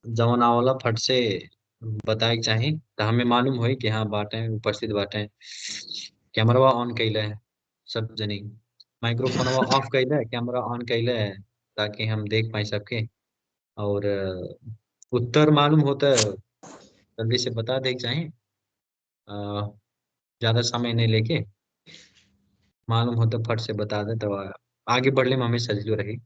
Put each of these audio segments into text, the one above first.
जवन आवला फट से बताए के चाही तो हमें मालूम होई कि हाँ बाटे उपस्थित बाटे। कैमरा ऑन कैले है सब जनी, माइक्रोफोन ऑफ कैले है, कैमरा ऑन कैले है ताकि हम देख पाए सबके। और उत्तर मालूम होता है जल्दी से बता दे के चाहे, ज्यादा समय नहीं लेके मालूम होता फट से बता दे तो आगे बढ़ने में हमें सजीलो रही।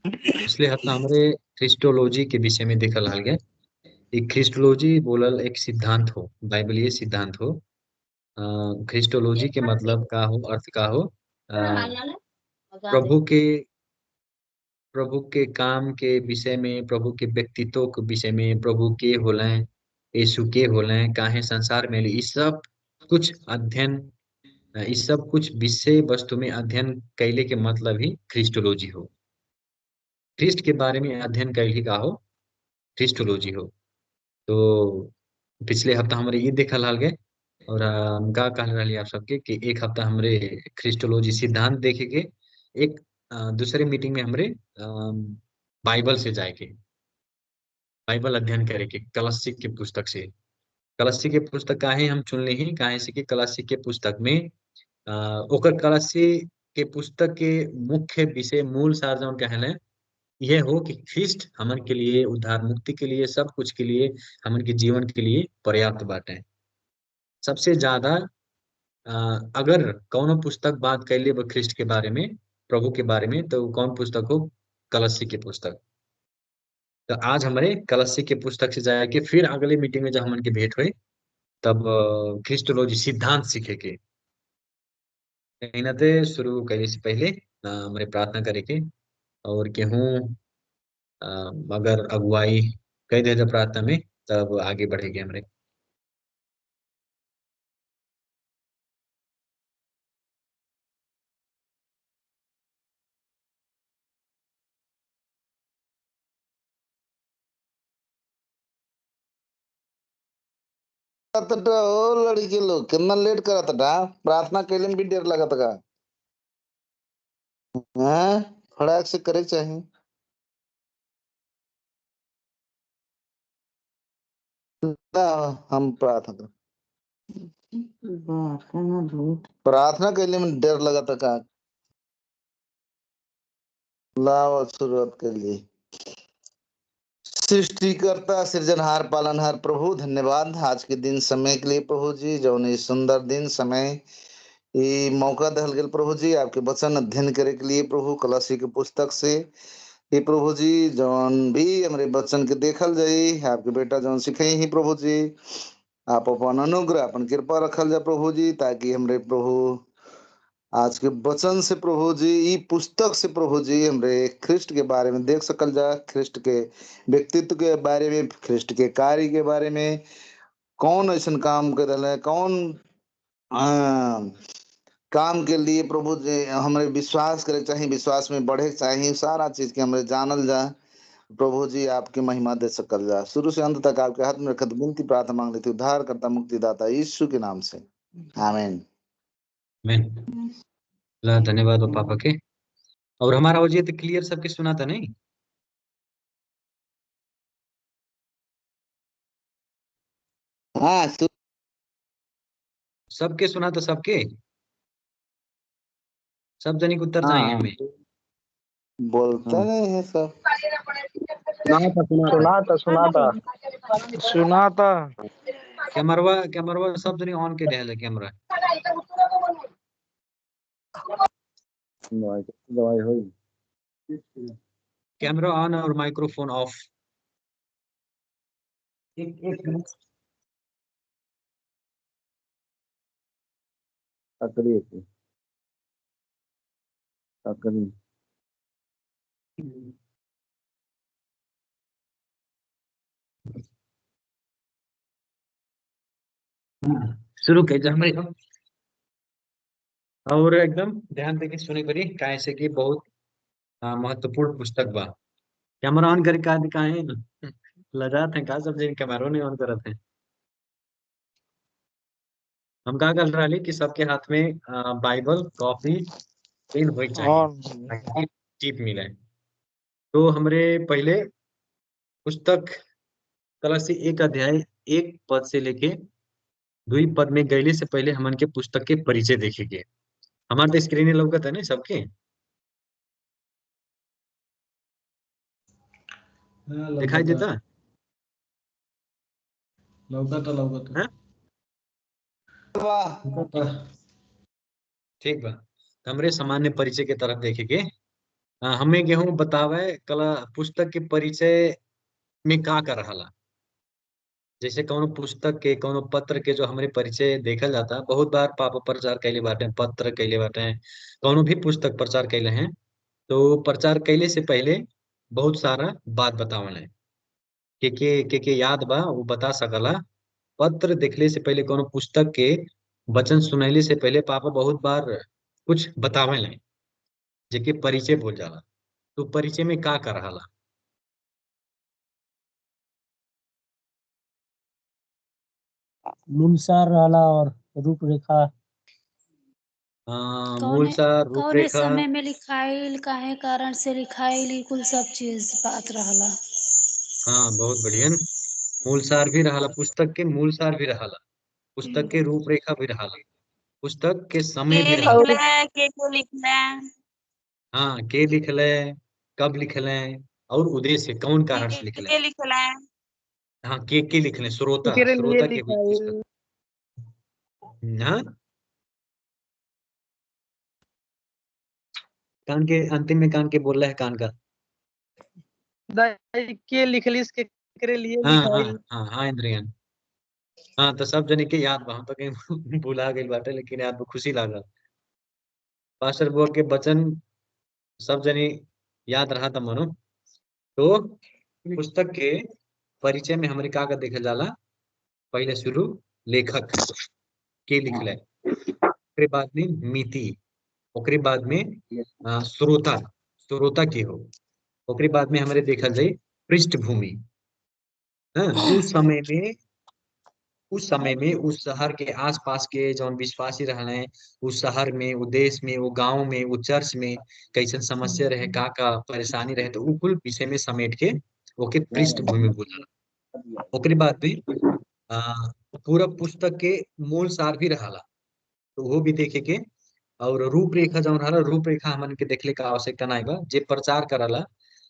पिछले हफ्ता हमरे क्रिस्टोलॉजी के विषय में देखल हल गया। एक क्रिस्टोलॉजी बोलल एक सिद्धांत हो, बाइबलीय सिद्धांत हो। क्रिस्टोलॉजी के मतलब का हो, अर्थ का हो, प्रभु के प्रभु के काम के विषय में, प्रभु के व्यक्तित्व के विषय में, प्रभु के होलें, यीशु के होलें, काहे संसार में इस सब कुछ अध्ययन, इस सब कुछ विषय वस्तु में अध्ययन कैले के मतलब ही क्रिस्टोलॉजी हो। ख्रिस्ट के बारे में अध्ययन कैले का हो क्रिस्टोलॉजी हो। तो पिछले हफ्ता हमारे ये देखल हाल गए। और हम का कह रही आप सबके कि एक हफ्ता हमरे क्रिस्टोलॉजी सिद्धांत देखे के, एक दूसरे मीटिंग में हमरे बाइबल से जाए के, बाइबल अध्ययन करे के कलस्सी के पुस्तक से। कलस्सी के पुस्तक काहे हम चुनले ही, काहे से कि कलस्सी के पुस्तक में ओकर कलस्सी के पुस्तक के मुख्य विषय, मूल सार जौन कहले यह हो कि ख्रिस्ट हमन के लिए उद्धार मुक्ति के लिए, सब कुछ के लिए, हमन के जीवन के लिए पर्याप्त बाटे। सबसे ज्यादा अ, अगर कौनो पुस्तक बात कैले वो ख्रिस्ट के बारे में, प्रभु के बारे में, तो कौन पुस्तक हो? कलस्सी के पुस्तक। तो आज हमारे कलस्सी के पुस्तक से जाके फिर अगले मीटिंग में जब हमन के भेंट हुई तब क्रिस्टोलॉजी सिद्धांत सीखे के कहीं ना ते शुरू करे से पहले हमारे प्रार्थना करे के। और केहूँ अ, अगर अगुवाई कह दे जब प्रार्थना में तब आगे बढ़ेंगे हमारे। ओ लड़की लोग कितना लेट करत था, प्रार्थना कैले में भी देर लगत का। हैं फटाक से करे चाहिए। ना, हम प्रार्थना कैले में देर लगत का। लाओ शुरुआत के लिए। सृष्टिकर्ता सृजनहार पालनहार प्रभु धन्यवाद आज के दिन समय के लिए प्रभु जी, जौन ई सुंदर दिन समय ये मौका दहल गेल प्रभु जी आपके वचन अध्ययन करे के लिए प्रभु कलसी के पुस्तक से। हे प्रभु जी जौन भी हमारे वचन के देखल जाई, आपके बेटा जौन सिखाई ही प्रभु जी, आप अपन अनुग्रह अपन कृपा रखल जा प्रभु जी, ताकि हमरे प्रभु आज के वचन से प्रभु जी, ई पुस्तक से प्रभु जी हमरे ख्रिस्ट के बारे में देख सकल जा, ख्रिस्ट के व्यक्तित्व के बारे में, ख्रिस्ट के कार्य के बारे में, कौन ऐसा काम कर रहा है, कौन काम के लिए प्रभु जी हमारे विश्वास करे चाहिए, विश्वास में बढ़े चाहिए, सारा चीज के हमारे जानल जा प्रभु जी, आपकी महिमा दे सकल जा। शुरू से अंत तक आपके हाथ में रखत विनती प्रार्थना मांग लेती, उद्धार करता मुक्तिदाता यीशु के नाम से, आमीन। आमीन। धन्यवाद हो पापा के। और हमारा आवाज ये तो क्लियर सबके सुना था नहीं? हाँ सबके सुना तो सबके, सब जनी के उत्तर हाँ चाहिए हाँ हमें। बोलता हाँ नहीं है सब। सुना था, सुना था। सुना था सुना था सुना था। कैमरवा कैमरवा सब जनी ऑन के दे कैमरा। दवाई हुई कैमरा ऑन और माइक्रोफोन ऑफ। एक मिनट। अकड़ी अकड़ी शुरू के जा हमारे। और एकदम ध्यान देके सुने करी काहे से कि बहुत महत्वपूर्ण पुस्तक बा। कैमरा ऑन करके का दिखाए लजात है का, सब जन कैमरा नहीं ऑन करत है। हम का कर रहे कि सबके हाथ में बाइबल, कॉपी, पेन हो चाहिए और ताकि टिप मिले। तो हमरे पहले पुस्तक कलसी एक अध्याय एक पद से लेके दुई पद में गईले से पहले हमन के पुस्तक के परिचय देखेंगे। हमारे तो स्क्रीन लौकत है ना सबके, हाँ, दिखाई लौकता देता लौकता लौकता है? वाह लौकता। ठीक बा। तो हमरे सामान्य परिचय के तरफ देखेंगे। हमें गेहूं बतावे कला पुस्तक के परिचय में का कर रहा। जैसे कौनो पुस्तक के कौनो पत्र के जो हमरे परिचय देखल जाता, बहुत बार पाप प्रचार कैले बाटे, पत्र कैले बाटे, कौनो भी पुस्तक प्रचार कैले हैं। तो प्रचार कैले से पहले बहुत सारा बात बतावल है के याद बा वो बता सकला। पत्र देखले से पहले कोनो पुस्तक के वचन सुनैले से पहले पापा बहुत बार कुछ बतावल है जेके परिचय बोल जाला। तो परिचय में का कर रहा। मूलसार रहला और रूपरेखा। मूल कौने सार कौने रूपरेखा। समय में लिखाइल, काहे कारण से लिखाइल, ई कुल सब चीज बात रहला। हाँ बहुत बढ़िया। मूल सार भी रहा, पुस्तक के मूल सार भी रहा, पुस्तक के रूपरेखा भी रहा, पुस्तक के समय भी के रहा। लिखले के लिखले हाँ के लिखले, कब लिखले, और उद्देश्य कौन कारण से लिखले। के लिखले हाँ के लिखले, श्रोता एकरे लिए श्रोता के हुई पुस्तक। लिखाइल हाँ कान के अंतिम में कान के बोल रहा है कान का। दाई के लिखलिस के एकरे लिए हाँ हाँ लिखाइल। हाँ हाँ इंद्रियन। हाँ तो सब जने के याद बा, हम तो कहीं भुला गई बाटे, लेकिन याद में खुशी लागल। पास्टर बोल के वचन सब जने याद रहा था मनो। तो पुस्तक के परिचय में हमारे का देखल जाला। पहले शुरू लेखक के लिखले, ओकरे बाद में मिति, ओकरे बाद में श्रोता, श्रोता के हो, ओकरे बाद में हमारे देखल जाए पृष्ठभूमि। हाँ उस समय में उस शहर के आसपास के जौन विश्वासी रहने, उस शहर में, वो देश में, वो गांव में, वो चर्च में कैसन समस्या रहे, का परेशानी रहे, तो उ कुल विषय में समेट के ओके पृष्ठभूमि बोला। ओकरे बाद में आ, पूरा पुस्तक के मूल सार भी रहाला, तो वो भी देखे के। और रूपरेखा जौन रहा, रूपरेखा हमन के देखले का आवश्यकता नहीं बा, जे प्रचार करला,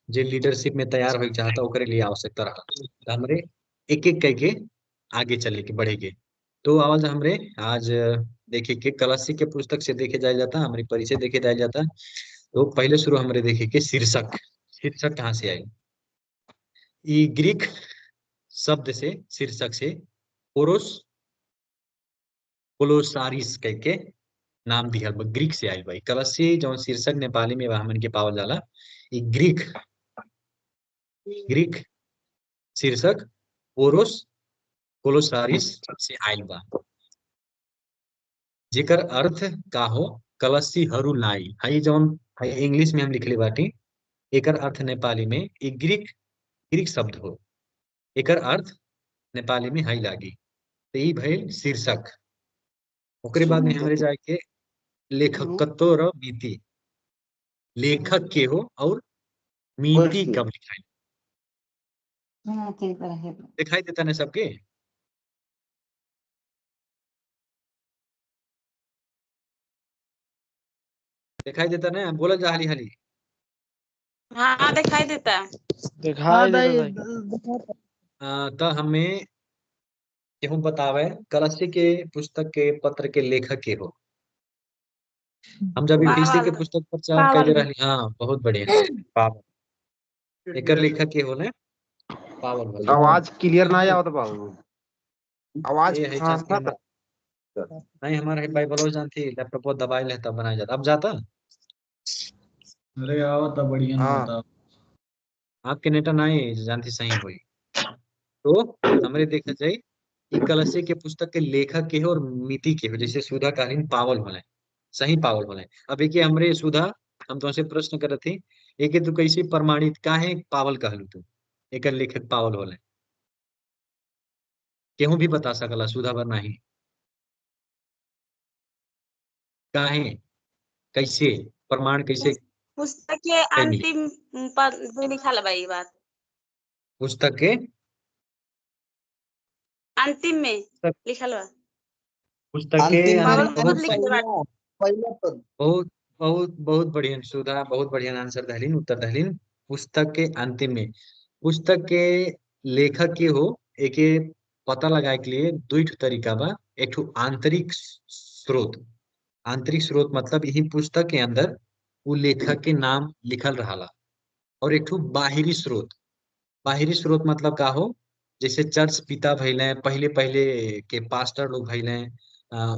जे लीडरशिप में तैयार हो चाहता ओकरे लिए आवश्यकता रहा। तो हमरे एक एक करके आगे चले के बढ़ेगे। तो आवाज हमरे आज देखे के कलसी के पुस्तक से देखे जाया जाता, हमारी परिचय देखे जाया जाता। तो पहले शुरू हमरे देखे के शीर्षक। शीर्षक कहाँ से आई? ये ग्रीक शब्द से, शीर्षक से पोरोस पोलोसारिस कह के नाम दिया, ग्रीक से आई भाई। कलसी जो शीर्षक नेपाली में हमन के पावल जाला, ये ग्रीक ग्रीक शीर्षक पोरोस पोलोसारिस से आयल बा, जेकर अर्थ का हो कलसी हरू लाई। हई जौन हई इंग्लिश में हम लिखले बाटी, एकर अर्थ नेपाली में एक ग्रीक ग्रीक शब्द हो, एकर अर्थ नेपाली में हई लागी। तो ई भइल शीर्षक। ओकरे बाद में हमरे जाके लेखकत्व और मीति, लेखक के हो और मीति कब लिखाई। दिखाई देता ना सबके? दिखाई देता ना? बोला जा हाली हाली। हाँ दिखाई देता है। हाँ दिखाई देता दाई दाई। तो हमें केहू बतावे कलसी के पुस्तक के पत्र के लेखक के हो। हम जब यूपीएससी के पावल पुस्तक प्रचार पावल कैले भी। रहली, हाँ बहुत बढ़िया। पावल एकर लेखक के होने, पावल भले। आवाज क्लियर ना आवत बाबू। आवाज ये है हाँ जाती हमारा, नहीं हमारा है बाइबल जानती, लैपटॉप पर दबाई लेता बनाया जाता। अब जाता अरे आवता बढ़िया ना हाँ होता। आपके नेटा नहीं जानती सही हुई। तो हमरे देखा जाए ई कलसी के पुस्तक के लेखक के हो और मिति के हो, जैसे सुधा कालीन पावल होले, सही पावल होले। अब एक हमरे सुधा, हम तुमसे प्रश्न करत थे, एक तू कैसे प्रमाणित काहे पावल कहलू तू एकर लेखक पावल होले? केहू भी बता सकला, सुधा बर नहीं। काहे, कैसे प्रमाण, कैसे पुस्तक के कहीं भी अंतिम पद में लिखल बा ई बात। पुस्तक के अंतिम में पुस्तक लिखल बा। पुस्तक के अंतिम में पावल अंतिम यानी खुद बहुत लिखले बाटे। पहला पद। बहुत बहुत बहुत बढ़िया सुधा, बहुत बढ़िया आंसर दहलीन, उत्तर दहलीन। पुस्तक के अंतिम में पुस्तक के लेखक के हो एके पता लगाए के लिए दुई ठो तरीका बा। एक ठो आंतरिक स्रोत, आंतरिक स्रोत मतलब यही पुस्तक के अंदर वो लेखक के नाम लिखल रहाला। और एक ठो बाहरी स्रोत, बाहरी स्रोत मतलब का हो, जैसे चर्च पिता भइले, पहले पहले के पास्टर लोग भइले,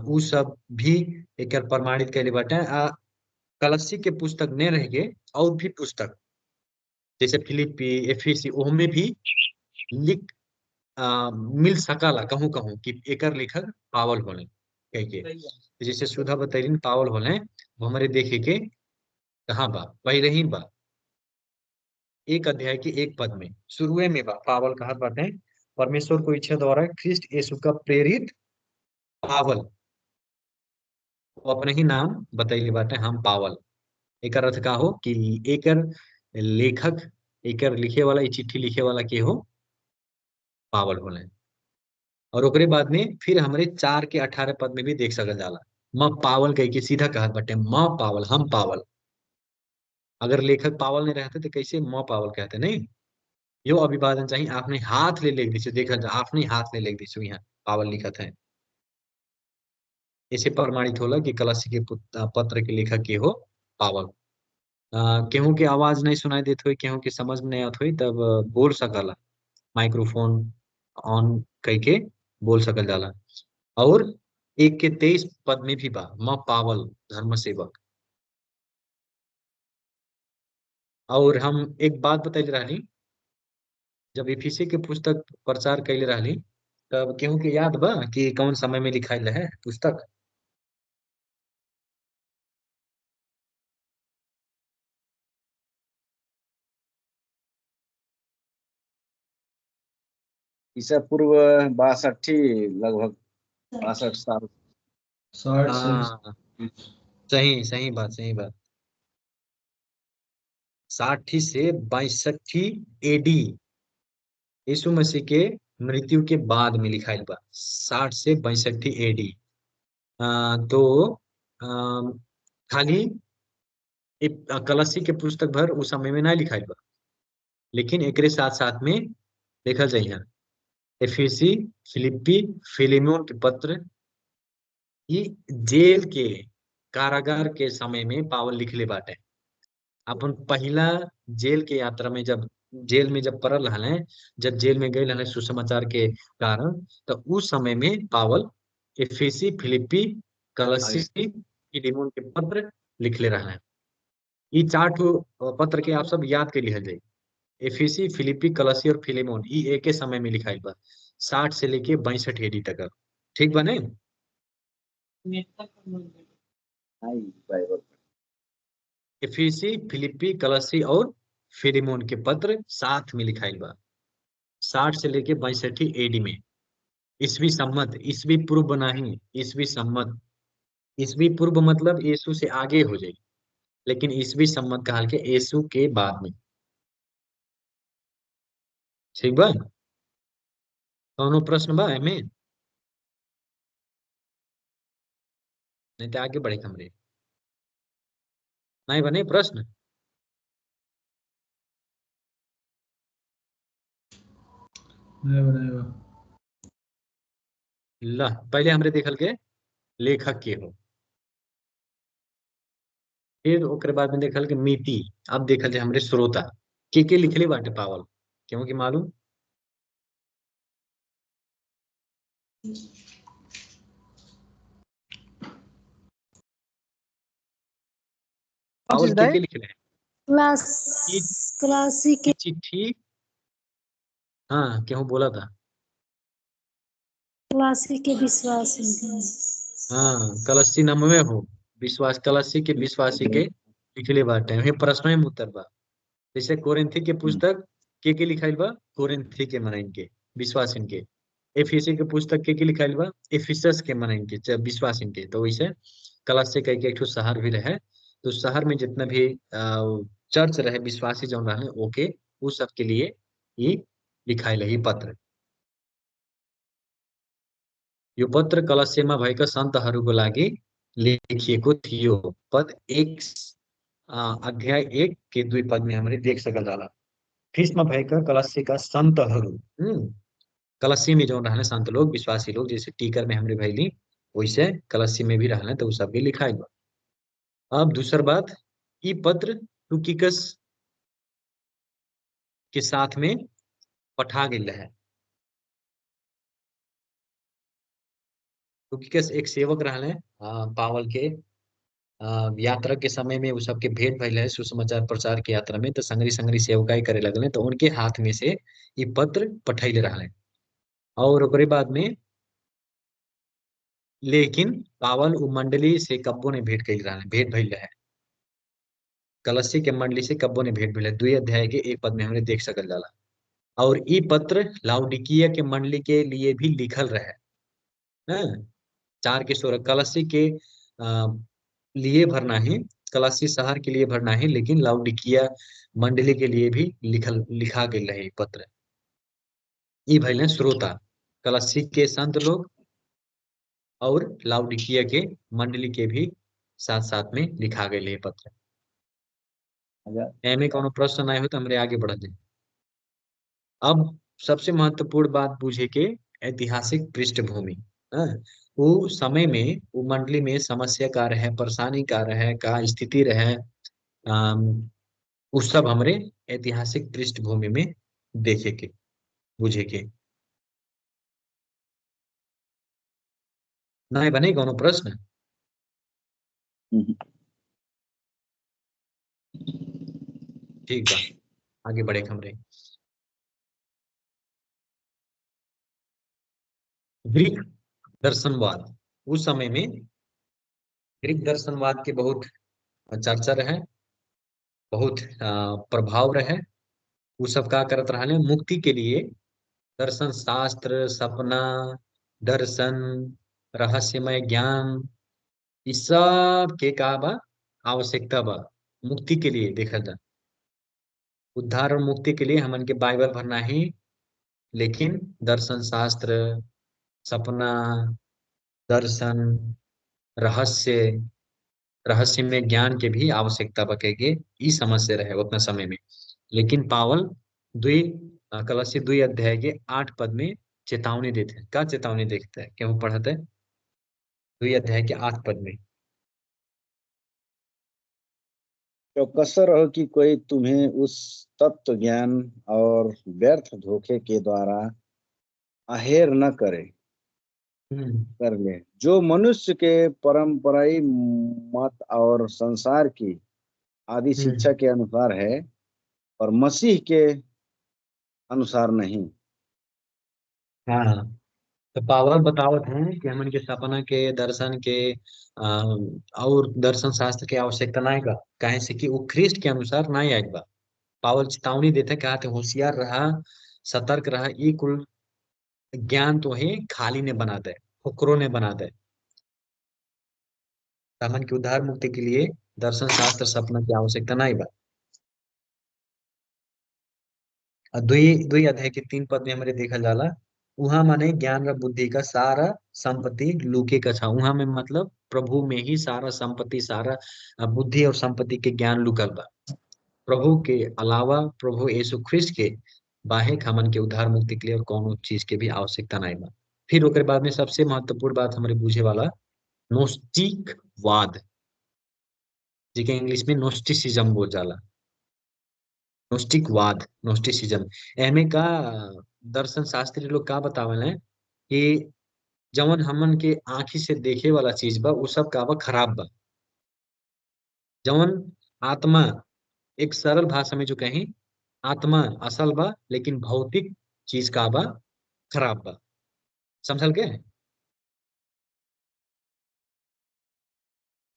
उ सब भी एकर प्रमाणित कैले बाटे। कलसी के पुस्तक ने रह के और भी पुस्तक जैसे फिलिपी, एफीसी, ओहमे भी लिख मिल सकला कहूँ कहूँ कि एकर लेखक पावल होले कह के। जैसे सुधा बतैलिन पावल होले, वो हमारे देखे के कहाँ बा, पहले ही बा एक अध्याय के एक पद में शुरुए में बा पावल कहत बाटे, परमेश्वर को इच्छा द्वारा ख्रिस्ट यीशु का प्रेरित पावल, वो अपने ही नाम बतैले बाटे हम पावल। एकर अर्थ का हो कि एकर लेखक, एकर लिखे वाला, ई चिट्ठी लिखे वाला के हो पावल होले। और ओकरे बाद में फिर हमरे 4 के 18 पद में भी देख सकल जाला, म पावल कह के सीधा कहत बाटे, म पावल, हम पावल। अगर लेखक पावल नहीं रहते तो कैसे म पावल कहते नहीं। यो अभिवादन चाहिए आपने हाथ ले लिख दीजिए, देखा जा आपने हाथ ले लिख दीजिए, यहाँ पावल लिखत है। इसे प्रमाणित होला कि कलसी के पत्र के लेखक के हो पावल। केहू के आवाज नहीं सुनाई देत हो, केहू के समझ में नहीं आत हो, तब बोल सकला, माइक्रोफोन ऑन करके बोल सकल जाला। और 1 के 23 पद में भी बा, म पावल धर्म सेवक। और हम एक बात बतैले रहली, जब इफिसी के पुस्तक प्रचार कैले रहली तब केहू के याद बा कि कौन समय में लिखाइल है पुस्तक? ईसा पूर्व 62 लगभग 62 साल। 60 से हाँ, सही सही बात, सही बात। 60 से 62 एडी, यीशु मसीह के मृत्यु के बाद में लिखाइल बा, 60 से 62 एडी। तो आ, खाली कलसी के पुस्तक भर उस समय में नहीं लिखाइल बा, लेकिन एकरे साथ साथ में देखल जाइए एफेसी, फिलिप्पी, फिलेमोन के पत्र, ये जेल के कारागार के समय में पावल लिखले बाटे। अपन पहला जेल के यात्रा में जब जेल में जब पड़ल रहले, जब जेल में गए रहले सुसमाचार के कारण, तो उस समय में पावल एफेसी, फिलिप्पी, कलसी, फिलेमोन के पत्र लिखले रहले। ये 4 ठो पत्र के आप सब याद के लिहल जाई, एफेसी, फिलिप्पी, कलसी और फिलेमोन, ई एक के समय में लिखाइल बा 60 से लेके 62 एडी तक। ठीक बा नहीं? बाइबल एफेसी, फिलिप्पी, कलसी और फिलेमोन के पत्र साथ में लिखाइल बा 60 से लेके 62 एडी में। ईसवी सम्मत, ईसवी पूर्व नहीं, ईसवी सम्मत। ईसवी पूर्व मतलब यीशु से आगे हो जाए, लेकिन ईसवी सम्मत कहल के यीशु के बाद में। ठीक बा? कौनो प्रश्न बा एमे? नहीं तो आगे बढ़े हमरे, नहीं बने प्रश्न? नहीं बा। ला पहले हमरे देखल के लेखक के हो, फिर ओकरे बाद में देखल के मिति, अब देखल जाए हमरे श्रोता के लिखले बाटे पावल, क्योंकि मालूम पावल के लिखले हैं क्लासी के चिट्ठी। हाँ क्यों बोला था? क्लासी के विश्वास हाँ कलसी नाम में हो विश्वास, कलसी के विश्वासी के लिखले बाटे, वही प्रश्न में उत्तर बा। जैसे कोरिन्थी के पुस्तक के लिखाइल बा, कोरिन्थी के मनइन के विश्वासिन के। एफिसी के पुस्तक के लिखाइल बा, एफिसस के मनइन के विश्वासिन के। तो वैसे कलसी कह के एक ठो शहर भी रहे तो शहर में जितना भी चर्च रहे विश्वासी जौन रहे ओके उ सब के लिए ये लिखाइल है, ई पत्र। यो पत्र कलस्यमा भएका सन्तहरूको लागि लेखिएको थियो। पद 1 अध्याय 1 के 2 पद में हमरे देख सकल जाला। ख्रिस्टमा भएका कलस्यका सन्तहरू, कलस्सी में जो रहने संत लोग विश्वासी लोग, जैसे टीकर में हमरे भैली वैसे कलस्सी में भी रहने, तो उ सब भी लिखाई बा। अब दूसर बात, ई पत्र तुकिकस के साथ में पठा गेल है। तुकिकस एक सेवक रहले पावल के यात्रा के समय में उ सबके भेंट भइल है सुसमाचार प्रचार के यात्रा में, तो संगरी संगरी सेवकाई करे लगले, तो उनके हाथ में से ई पत्र पठैले रहले। और ओकरे बाद में लेकिन पावल उ मंडली से कब्बो ने भेंट कइल रहले, भेंट भइल है कलस्सी के मंडली से कब्बो ने भेंट भइल है। 2 अध्याय के 1 पद में हमने देख सकल जाला। और ई पत्र लाउडिकिया के मंडली के लिए भी लिखल रहे, हैं 4 के 16 कलस्सी के लिए भरना है, कलस्सी शहर के लिए भरना है, लेकिन लाउडिकिया मंडली के लिए भी लिखा गेल रहे ई पत्र। ई भइल श्रोता कलस्सी के संत लोग और लाउडिकिया के मंडली के भी साथ साथ में लिखा गए है पत्र। एमे कोनो प्रश्न आए हो तो हमरे आगे बढ़ जाए। अब सबसे महत्वपूर्ण बात पूछे के ऐतिहासिक पृष्ठभूमि, वो समय में वो मंडली में समस्या का रहे, परेशानी का रहे, का स्थिति रहे, उस सब हमरे ऐतिहासिक पृष्ठभूमि में देखे के बुझे के। नहीं बने कोनो प्रश्न? ठीक बा, आगे बढ़े हमरे। ग्रीक दर्शनवाद, उस समय में ग्रीक दर्शनवाद के बहुत चर्चा रहे, बहुत प्रभाव रहे। वो सब का करत रहले, मुक्ति के लिए दर्शन शास्त्र, सपना, दर्शन, रहस्यमय ज्ञान, इस सब के का बा आवश्यकता बा मुक्ति के लिए। देखा जा उद्धार और मुक्ति के लिए हमन के बाइबल भरना ही, लेकिन दर्शन शास्त्र, सपना, दर्शन, रहस्य, रहस्य में ज्ञान के भी आवश्यकता बकेगे, ई समझ से रहे उतना समय में। लेकिन पावल कलसी 2 अध्याय के 8 पद में चेतावनी देते हैं। क्या चेतावनी देते हैं? क्यों पढ़ते हैं 2 अध्याय के 8 पद में? चौकस रहो कि कोई तुम्हें उस तत्व ज्ञान और व्यर्थ धोखे के द्वारा आहेर न करे कर ले, जो मनुष्य के परंपराई मत और संसार की आदि शिक्षा के अनुसार है, और मसीह के अनुसार नहीं। हाँ, तो पावल बतावत हैं कि हमन के सपना के, दर्शन के और दर्शन शास्त्र के आवश्यकता नहीं का, काहे से कि वो ख्रिस्ट के अनुसार नहीं आएगा बा। पावल चेतावनी देते कहते होशियार रहा, सतर्क रहा, ये कुल ज्ञान तो है खाली ने बना दे, फुकरों ने बना दे। हमन के उद्धार मुक्ति के लिए दर्शन शास्त्र सपना की आवश्यकता नहीं बा। दुई दुई अध्याय के 3 पद में हमारे देखा जाला, उहाँ माने ज्ञान और बुद्धि का सारा संपत्ति लूके का छा। उहाँ में मतलब प्रभु में ही सारा संपत्ति, सारा बुद्धि और संपत्ति के ज्ञान लुकल बा। प्रभु के अलावा, प्रभु यीशु ख्रिस्ट के बाहे हमन के उद्धार मुक्ति के लिए और कौन चीज के भी आवश्यकता नहीं बा। फिर ओकरे बाद में सबसे महत्वपूर्ण बात हमारे बुझे वाला नोस्टिक वाद, जिके इंग्लिश में नोस्टिसिज्म बोल जाला। नोस्टिकवाद, नोस्टिसिज्म, एमे का दर्शन शास्त्री लोग का बतावल है कि जवन हमन के आंखी से देखे वाला चीज बा उ सब का बा खराब बा। जवन आत्मा, एक सरल भाषा में जो कहीं, आत्मा असल बा लेकिन भौतिक चीज का बा खराब बा। समझल के?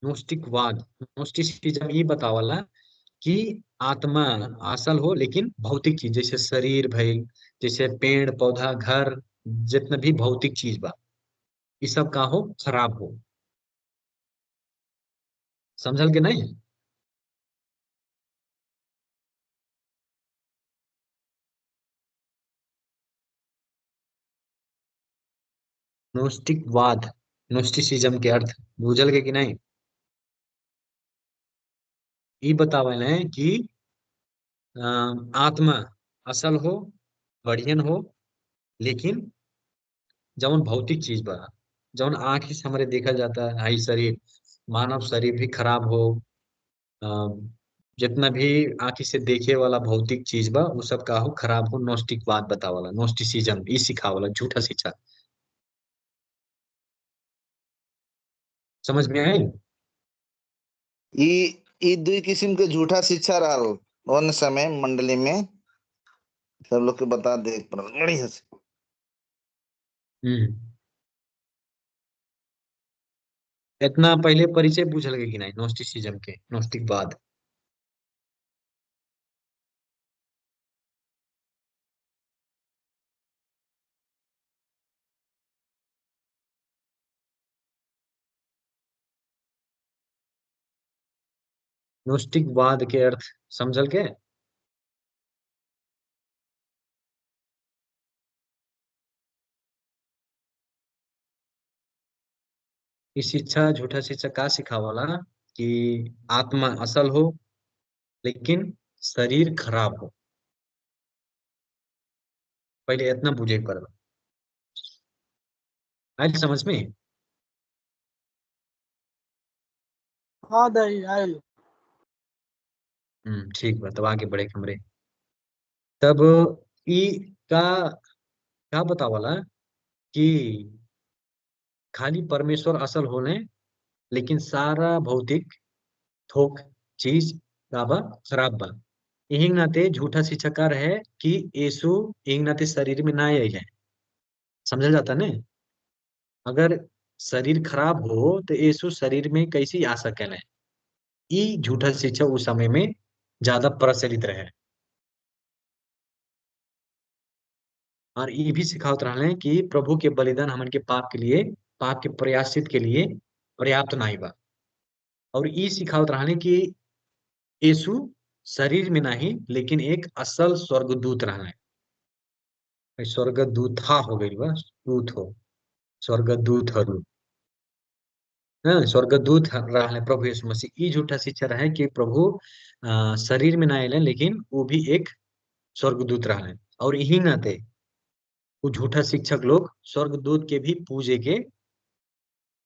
नोस्टिकवाद, नोस्टिसिज्म ये बतावला कि आत्मा असल हो लेकिन भौतिक चीज जैसे शरीर भइल, जैसे पेड़ पौधा घर, जितना भी भौतिक चीज बा ये सब का हो खराब हो। समझल के नहीं? नोस्टिकवाद, नोस्टिसिज्म के अर्थ बूझल के कि नहीं? ई बतावल है कि आत्मा असल हो, बढ़ियन हो, लेकिन जौन भौतिक चीज बा, जौन आँखी से हमारे देखल जाता है, हाई शरीर, मानव शरीर भी खराब हो, अ, जितना भी आँखी से देखे वाला भौतिक चीज बा वो सब का हो खराब हो, नोस्टिकवाद बतावाला, नोस्टिसिज्म ई सिखावला, झूठा शिक्षा। समझ में आई? ई ई दुई किस्म के झूठा शिक्षा रहल उन समय मंडली में, सब लोग के बता दे पड़ल बढ़िया से। हम्म। इतना पहले परिचय पूछल गया कि नहीं नोस्टिसिज्म के, नोस्टिकवाद? नोस्टिकवाद के अर्थ समझल के? ई शिक्षा, झूठा शिक्षा का सिखावला कि आत्मा असल हो, लेकिन शरीर खराब हो। पहले इतना बुझे पड़ल, आयल समझ में? हाँ दाई आयल। ठीक बा, तब आगे बढ़े हमरे। तब ई का का बतावला कि खाली परमेश्वर असल होने, लेकिन सारा भौतिक थोक चीज का बा खराब बा। यही नाते झूठा शिक्षा का रहे कि यीशु यही नाते शरीर में ना आई है। समझा जाता ने? अगर शरीर खराब हो तो यीशु शरीर में कैसे आ सकेले? ई झूठा शिक्षा उस समय में ज्यादा प्रचलित रहे। और ये भी सिखावत रहे कि प्रभु के बलिदान हमन के पाप के लिए, पाप के प्रायश्चित के लिए पर्याप्त नहीं बा। और ये सिखावत रहे कि यीशु शरीर में नहीं, लेकिन एक असल स्वर्गदूत रहा है। स्वर्गदूत था हो गई बा, दूत हो, स्वर्गदूत हरू, हाँ, स्वर्गदूत रहा प्रभु यीशु मसीह। ई झूठा शिक्षा रहा है कि प्रभु शरीर में ना आए, लेकिन वो भी एक स्वर्गदूत रहा है। और यही नाते वो झूठा शिक्षक लोग स्वर्गदूत के भी पूजे के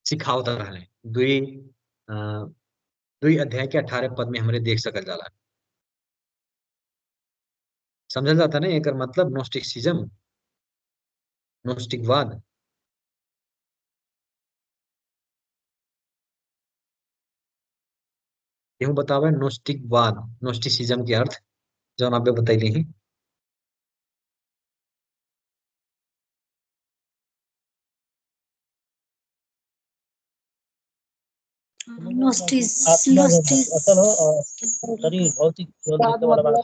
सिखावत रहा है। दुई अ, दुई अध्याय के 18 पद में हमरे देख सकल जाला। समझल जाता ना एक मतलब नोस्टिसिज्म, नोस्टिकवाद। यूं बतावे नोस्टिकवाद, नोस्टिसिज्म के अर्थ जो आप बतैली ही। नोस्टिस आत्मा जब नोस्टिस असल हो और शरीर भौतिक जो देखे वाला बा।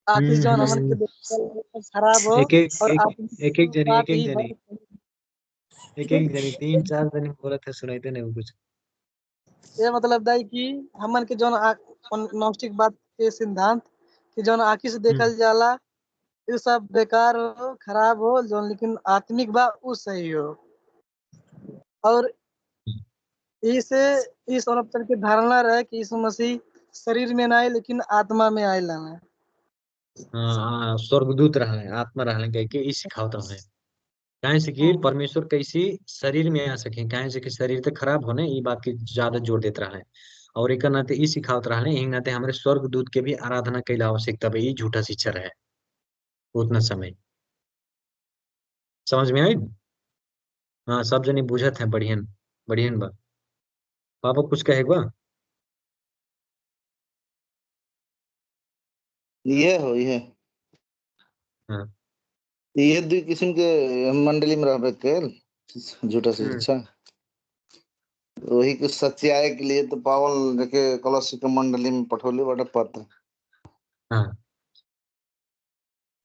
आखिर जौन हमन के देखल खराब हो एक एक और एक एक एक आत्मिक जनी, एक बात एक ही जनी, एक एक जनी, तीन चार जनी बोलत है, सुनाई नहीं कुछ। ये मतलब दाई कि हमन के जौन नॉस्टिक बात के सिद्धांत कि जौन आँखी से हम्म। देखल जाला ये सब बेकार हो, खराब हो, जौन लेकिन आत्मिक बा उ सही हो। और इसे इस औरत की धारणा रहे कि यीशु मसीह शरीर में ना आए लेकिन आत्मा में आए लाना। हाँ, स्वर्गदूत रहा है, आत्मा रहा है, कह के ई सिखावत रहा है। काहे से कि परमेश्वर कैसी शरीर में आ सके, काहे से कि शरीर तो खराब होने, ई बात की ज्यादा जोर देते रहा है। और एक नाते ई सिखावत रहा है, यही नाते हमारे स्वर्गदूत के भी आराधना कैला आवश्यकता बा। ई झूठा शिक्षा रहे उतना समय। समझ में आई? हाँ, सब जने बुझत है, बढ़ियन बढ़ियन बा। पापा कुछ कहेगा? ये हो ये हाँ। ये दुई किस्म के मंडली में रहबे केल झूठा हम्म। शिक्षा। वही के सत्याय के लिए तो पावल देखे कलश के मंडली में पठोले बड़ा पत्र। हाँ,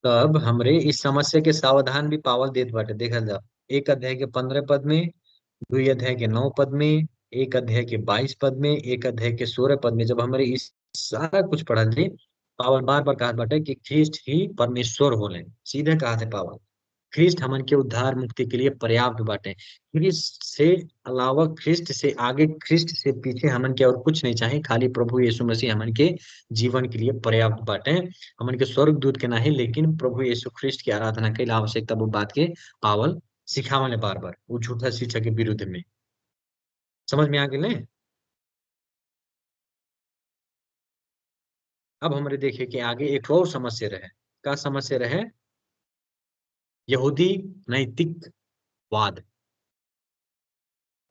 तब हमरे इस समस्या के सावधान भी पावल देत बाटे, देखल जाओ। एक अध्याय के 15 पद में, दुई अध्याय के 9 पद में, एक अध्याय के 22 पद में, एक अध्याय के 16 पद में, जब हमारे इस सारा कुछ पढ़ल जी, पावल बार बार कहा बाटे कि ख्रिस्ट ही परमेश्वर होले, सीधे कहा थे पावल। ख्रिस्ट हमन के उद्धार मुक्ति के लिए पर्याप्त बाटे। ख्रिस्ट से अलावा, ख्रिस्ट से आगे, ख्रिस्ट से पीछे हमन के और कुछ नहीं चाहे, खाली प्रभु यीशु मसीह हमन के जीवन के लिए पर्याप्त बाटे। हमन के स्वर्ग दूत के नहीं, लेकिन प्रभु यीशु ख्रिस्ट की आराधना के आवश्यकता वो बात के पावल सिखावल बार बार वो झूठा शिक्षा के विरुद्ध में। समझ में आ गए? अब हमारे देखे कि आगे एक और समस्या रहे। का समस्या रहे? यहूदी नैतिकवाद।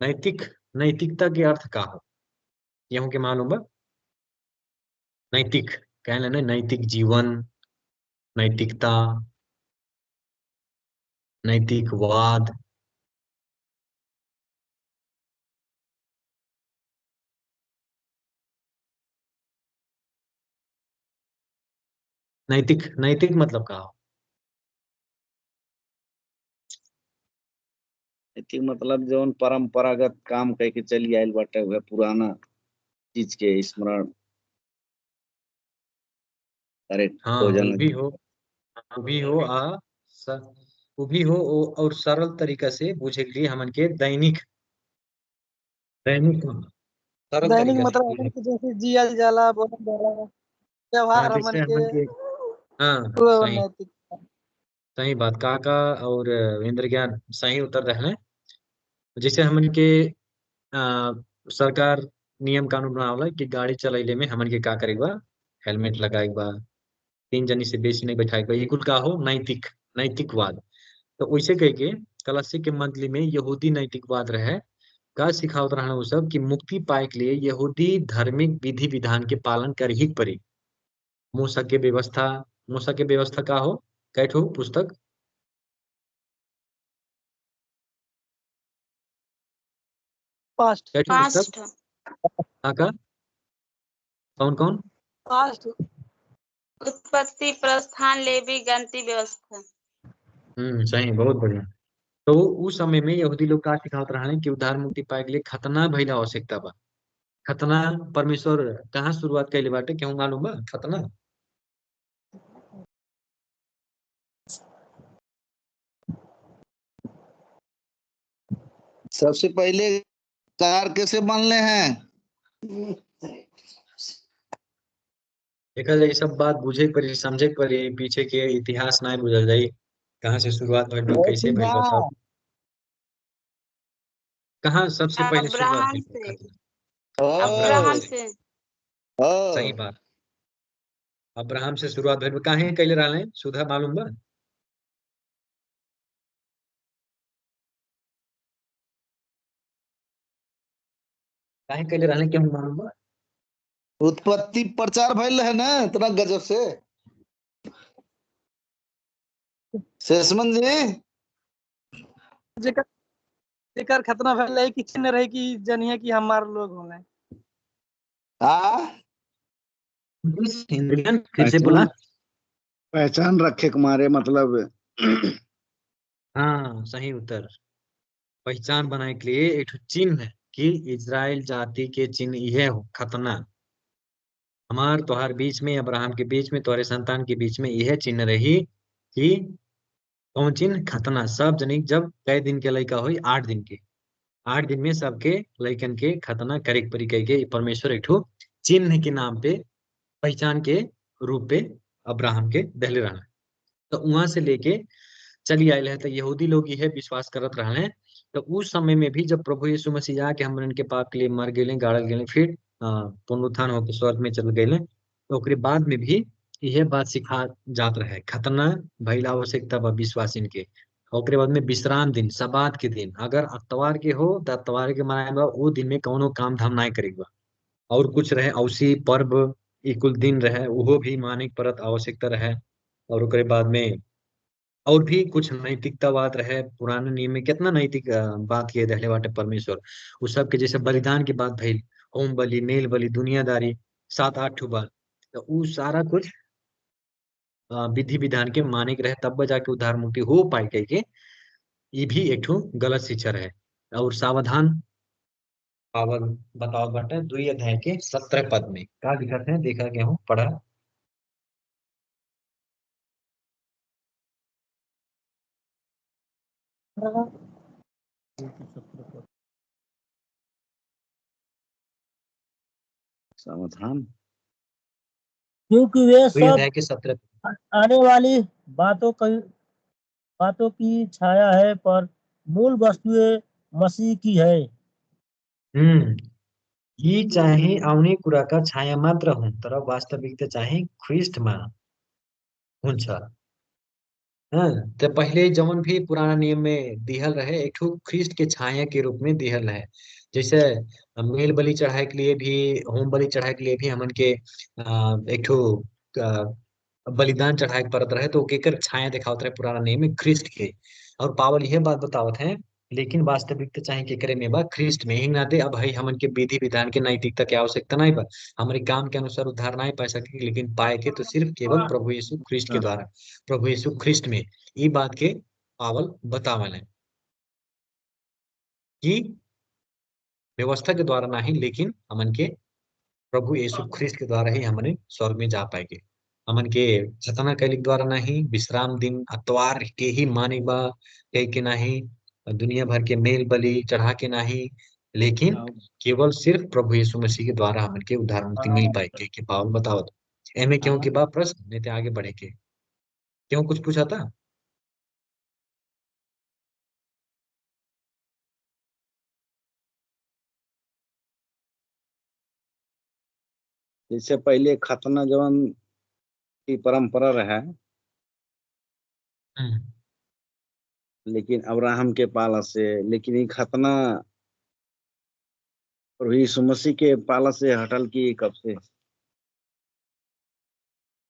नैतिकता के अर्थ का हो यहू के मालूम बा? नैतिक कहले ना, नैतिक जीवन, नैतिकता, नैतिकवाद। नैतिक नैतिक मतलब का हो? नैतिक मतलब जौन परंपरागत काम कह के चली आयल बाटे वह पुराना चीज के स्मरण करे हाँ, खोजल। वो भी हो, वो भी हो वो भी हो और सरल तरीका से बुझे के लिए हमन के दैनिक दैनिक सरल दैनिक तरीका से मतलब बुझे। हमन के जैसे जियल जाला, बोलल जाला, हाँ, व्यवहार जैसे हमन के हमन के, हाँ वो सही नैतिक। सही बात काका और इंद्र ज्ञान सही उत्तर रहे। जैसे हमन के सरकार नियम कानून बनावला कि गाड़ी चलाइले में हमन के का करे बा, हेलमेट लगाए बा, 3 जनी से बेसी नहीं बैठाए बा, ये कुल का हो? नैतिकवाद। तो वैसे कह के कलसी के मंडली में यहूदी नैतिकवाद रहे। का सिखावत रहना वो सब कि मुक्ति पाए के लिए यहूदी धार्मिक विधि विधान के पालन कर ही पड़ी। मूसा के व्यवस्था, मूसा के व्यवस्था का हो? कैठो पुस्तक पास्ट कैठो पुस्तक 5 ठो। का कौन कौन? पास्ट उत्पत्ति, प्रस्थान, लेवी, गणती, व्यवस्था। सही, बहुत बढ़िया। तो उस समय में यहूदी लोग का सिखावत रहा कि उद्धार मुक्ति पाए के लिए खतना भइला आवश्यकता बा। खतना परमेश्वर कहाँ शुरुआत कैले बाटे केहू मालूम बा? खतना सबसे पहले कार कैसे बनले हैं? देखा जाए सब बात बुझे पड़ी, समझे पड़ी, पीछे के इतिहास ना बुझल जाई, कहाँ से शुरुआत भइल बा, कैसे भइल बा सब। कहाँ सबसे पहले शुरुआत अब्राहम भइल बा से। खतना? अब्राहम अब्राहम ओ, से। से। सही ओ, बात, अब्राहम से शुरुआत भइल बा। काहे कैले रहले सुधा मालूम बा? काहे कैले रहले केहू मालूम बा? उत्पत्ति प्रचार भइल है ना इतना गजब से। शेषमन जी, जेकर जेकर खतना भेल रहे कि चिन्ह रहे कि जनिए कि हमार लोग होंगे। हाँ इंद्रियन फिर से बोला। पहचान रखे के मारे मतलब हाँ सही उत्तर। पहचान बनाए के लिए एक ठो चिन्ह कि इज़राइल जाति के चिन्ह यह हो खतना। हमार तोहार बीच में, अब्राहम के बीच में, तोहरे संतान के बीच में यह चिन्ह रही कि कौन चिन्ह? खतना। सब जनी जब कई दिन के लड़का हुई? 8 दिन के। 8 दिन में सबके लड़कन के खतना करे के परी कह के परमेश्वर एक ठो चिन्ह के नाम पे, पहचान के रूप पे अब्राहम के दहले रहना। तो वहां से लेके चली आयल है। तो यहूदी लोग यह विश्वास करत रहे हैं। तो उस समय में भी जब प्रभु यीशु मसीह आके हमन के पाप के लिए मर गए, गाड़ल गए, फिर पुनरुत्थान होकर स्वर्ग में चल गए, तो ओकरे बाद में भी यह बात सिखा जात रहे खतना भइल आवश्यकता बा विश्वासिन के। ओकरे बाद में विश्राम दिन, सबात के दिन, अगर अतवार के हो तो अतवार के मनाए बा, वो दिन में कौनो काम धाम ना करे बा। और कुछ रहे औसी पर्व, ई कुल दिन रहे, उहो भी माने के परत आवश्यकता रहे। और ओकरे बाद में और भी कुछ नैतिकतावाद रहे। पुराने नियम में कितना नैतिक बात किए रहले बाटे परमेश्वर। उ सब के जैसे बलिदान की बात भइल, होम बलि, मेल बलि, दुनियादारी, 7-8 ठो बात। तो उ सारा कुछ विधि विधान के माने के रहे, तब जाके उद्धार मुक्ति हो पाई कह के ये भी एक ठो गलत शिक्षा रहे। और सावधान पावल बताओ बाटे 2 अध्याय के 17 पद में का लिखत है, देखा गया हूँ, पढ़ा। समाधान क्योंकि वे वही सब अध्याय के 17। आने वाली बातों की छाया है, पर मूल वस्तुएं मसीह की है। यी चाहिँ आउने कुराका छाया मात्र हुन्, तर वास्तविकता चाहिँ ख्रिस्टमा हुन्छ। तो पहले जवन भी पुराना नियम में दिहल रहे एक ठो ख्रिस्ट के छाया के रूप में दिहल रहे। जैसे मेल बलि चढ़ाए के लिए भी, होम बलि चढ़ाए के लिए भी हमन के एक ठो बलिदान चढ़ाए के पड़त रहे, तो केकर छाया दिखावत रहे पुराना नियम में ख्रिस्ट के। और पावल यह बात बतावत है, लेकिन वास्तविकता चाहे केकरे में बा, ख्रिस्ट में ही नाते। अब है हमन के विधि विधान के नैतिकता के आवश्यकता नहीं बा, हमारे काम के अनुसार उद्धार नहीं पा सके, लेकिन पाए के तो सिर्फ केवल प्रभु यीशु ख्रिस्ट के द्वारा, प्रभु यीशु ख्रिस्ट में। ये बात के पावल बतावल है कि व्यवस्था के द्वारा नहीं, लेकिन हमन के प्रभु यीशु ख्रिस्ट के द्वारा ही हमने स्वर्ग में जा पाएंगे। हमन के खतना कैले के द्वारा नहीं, विश्राम दिन अतवार के ही माने बा कह के नहीं, दुनिया भर के मेल बलि चढ़ा के नहीं, लेकिन केवल सिर्फ प्रभु यीशु मसीह के द्वारा हमन के उद्धार मुक्ति मिल पाए के पावल बताओ। एमे क्यों के बा प्रश्न नहीं थे आगे बढ़े के, क्यों कुछ पूछा था? जैसे पहले खतना जवन की परंपरा रहे, लेकिन अब्राहम के पाला से, लेकिन ये खतना प्रभु यीशु मसीह के पाला से हटल की कब से?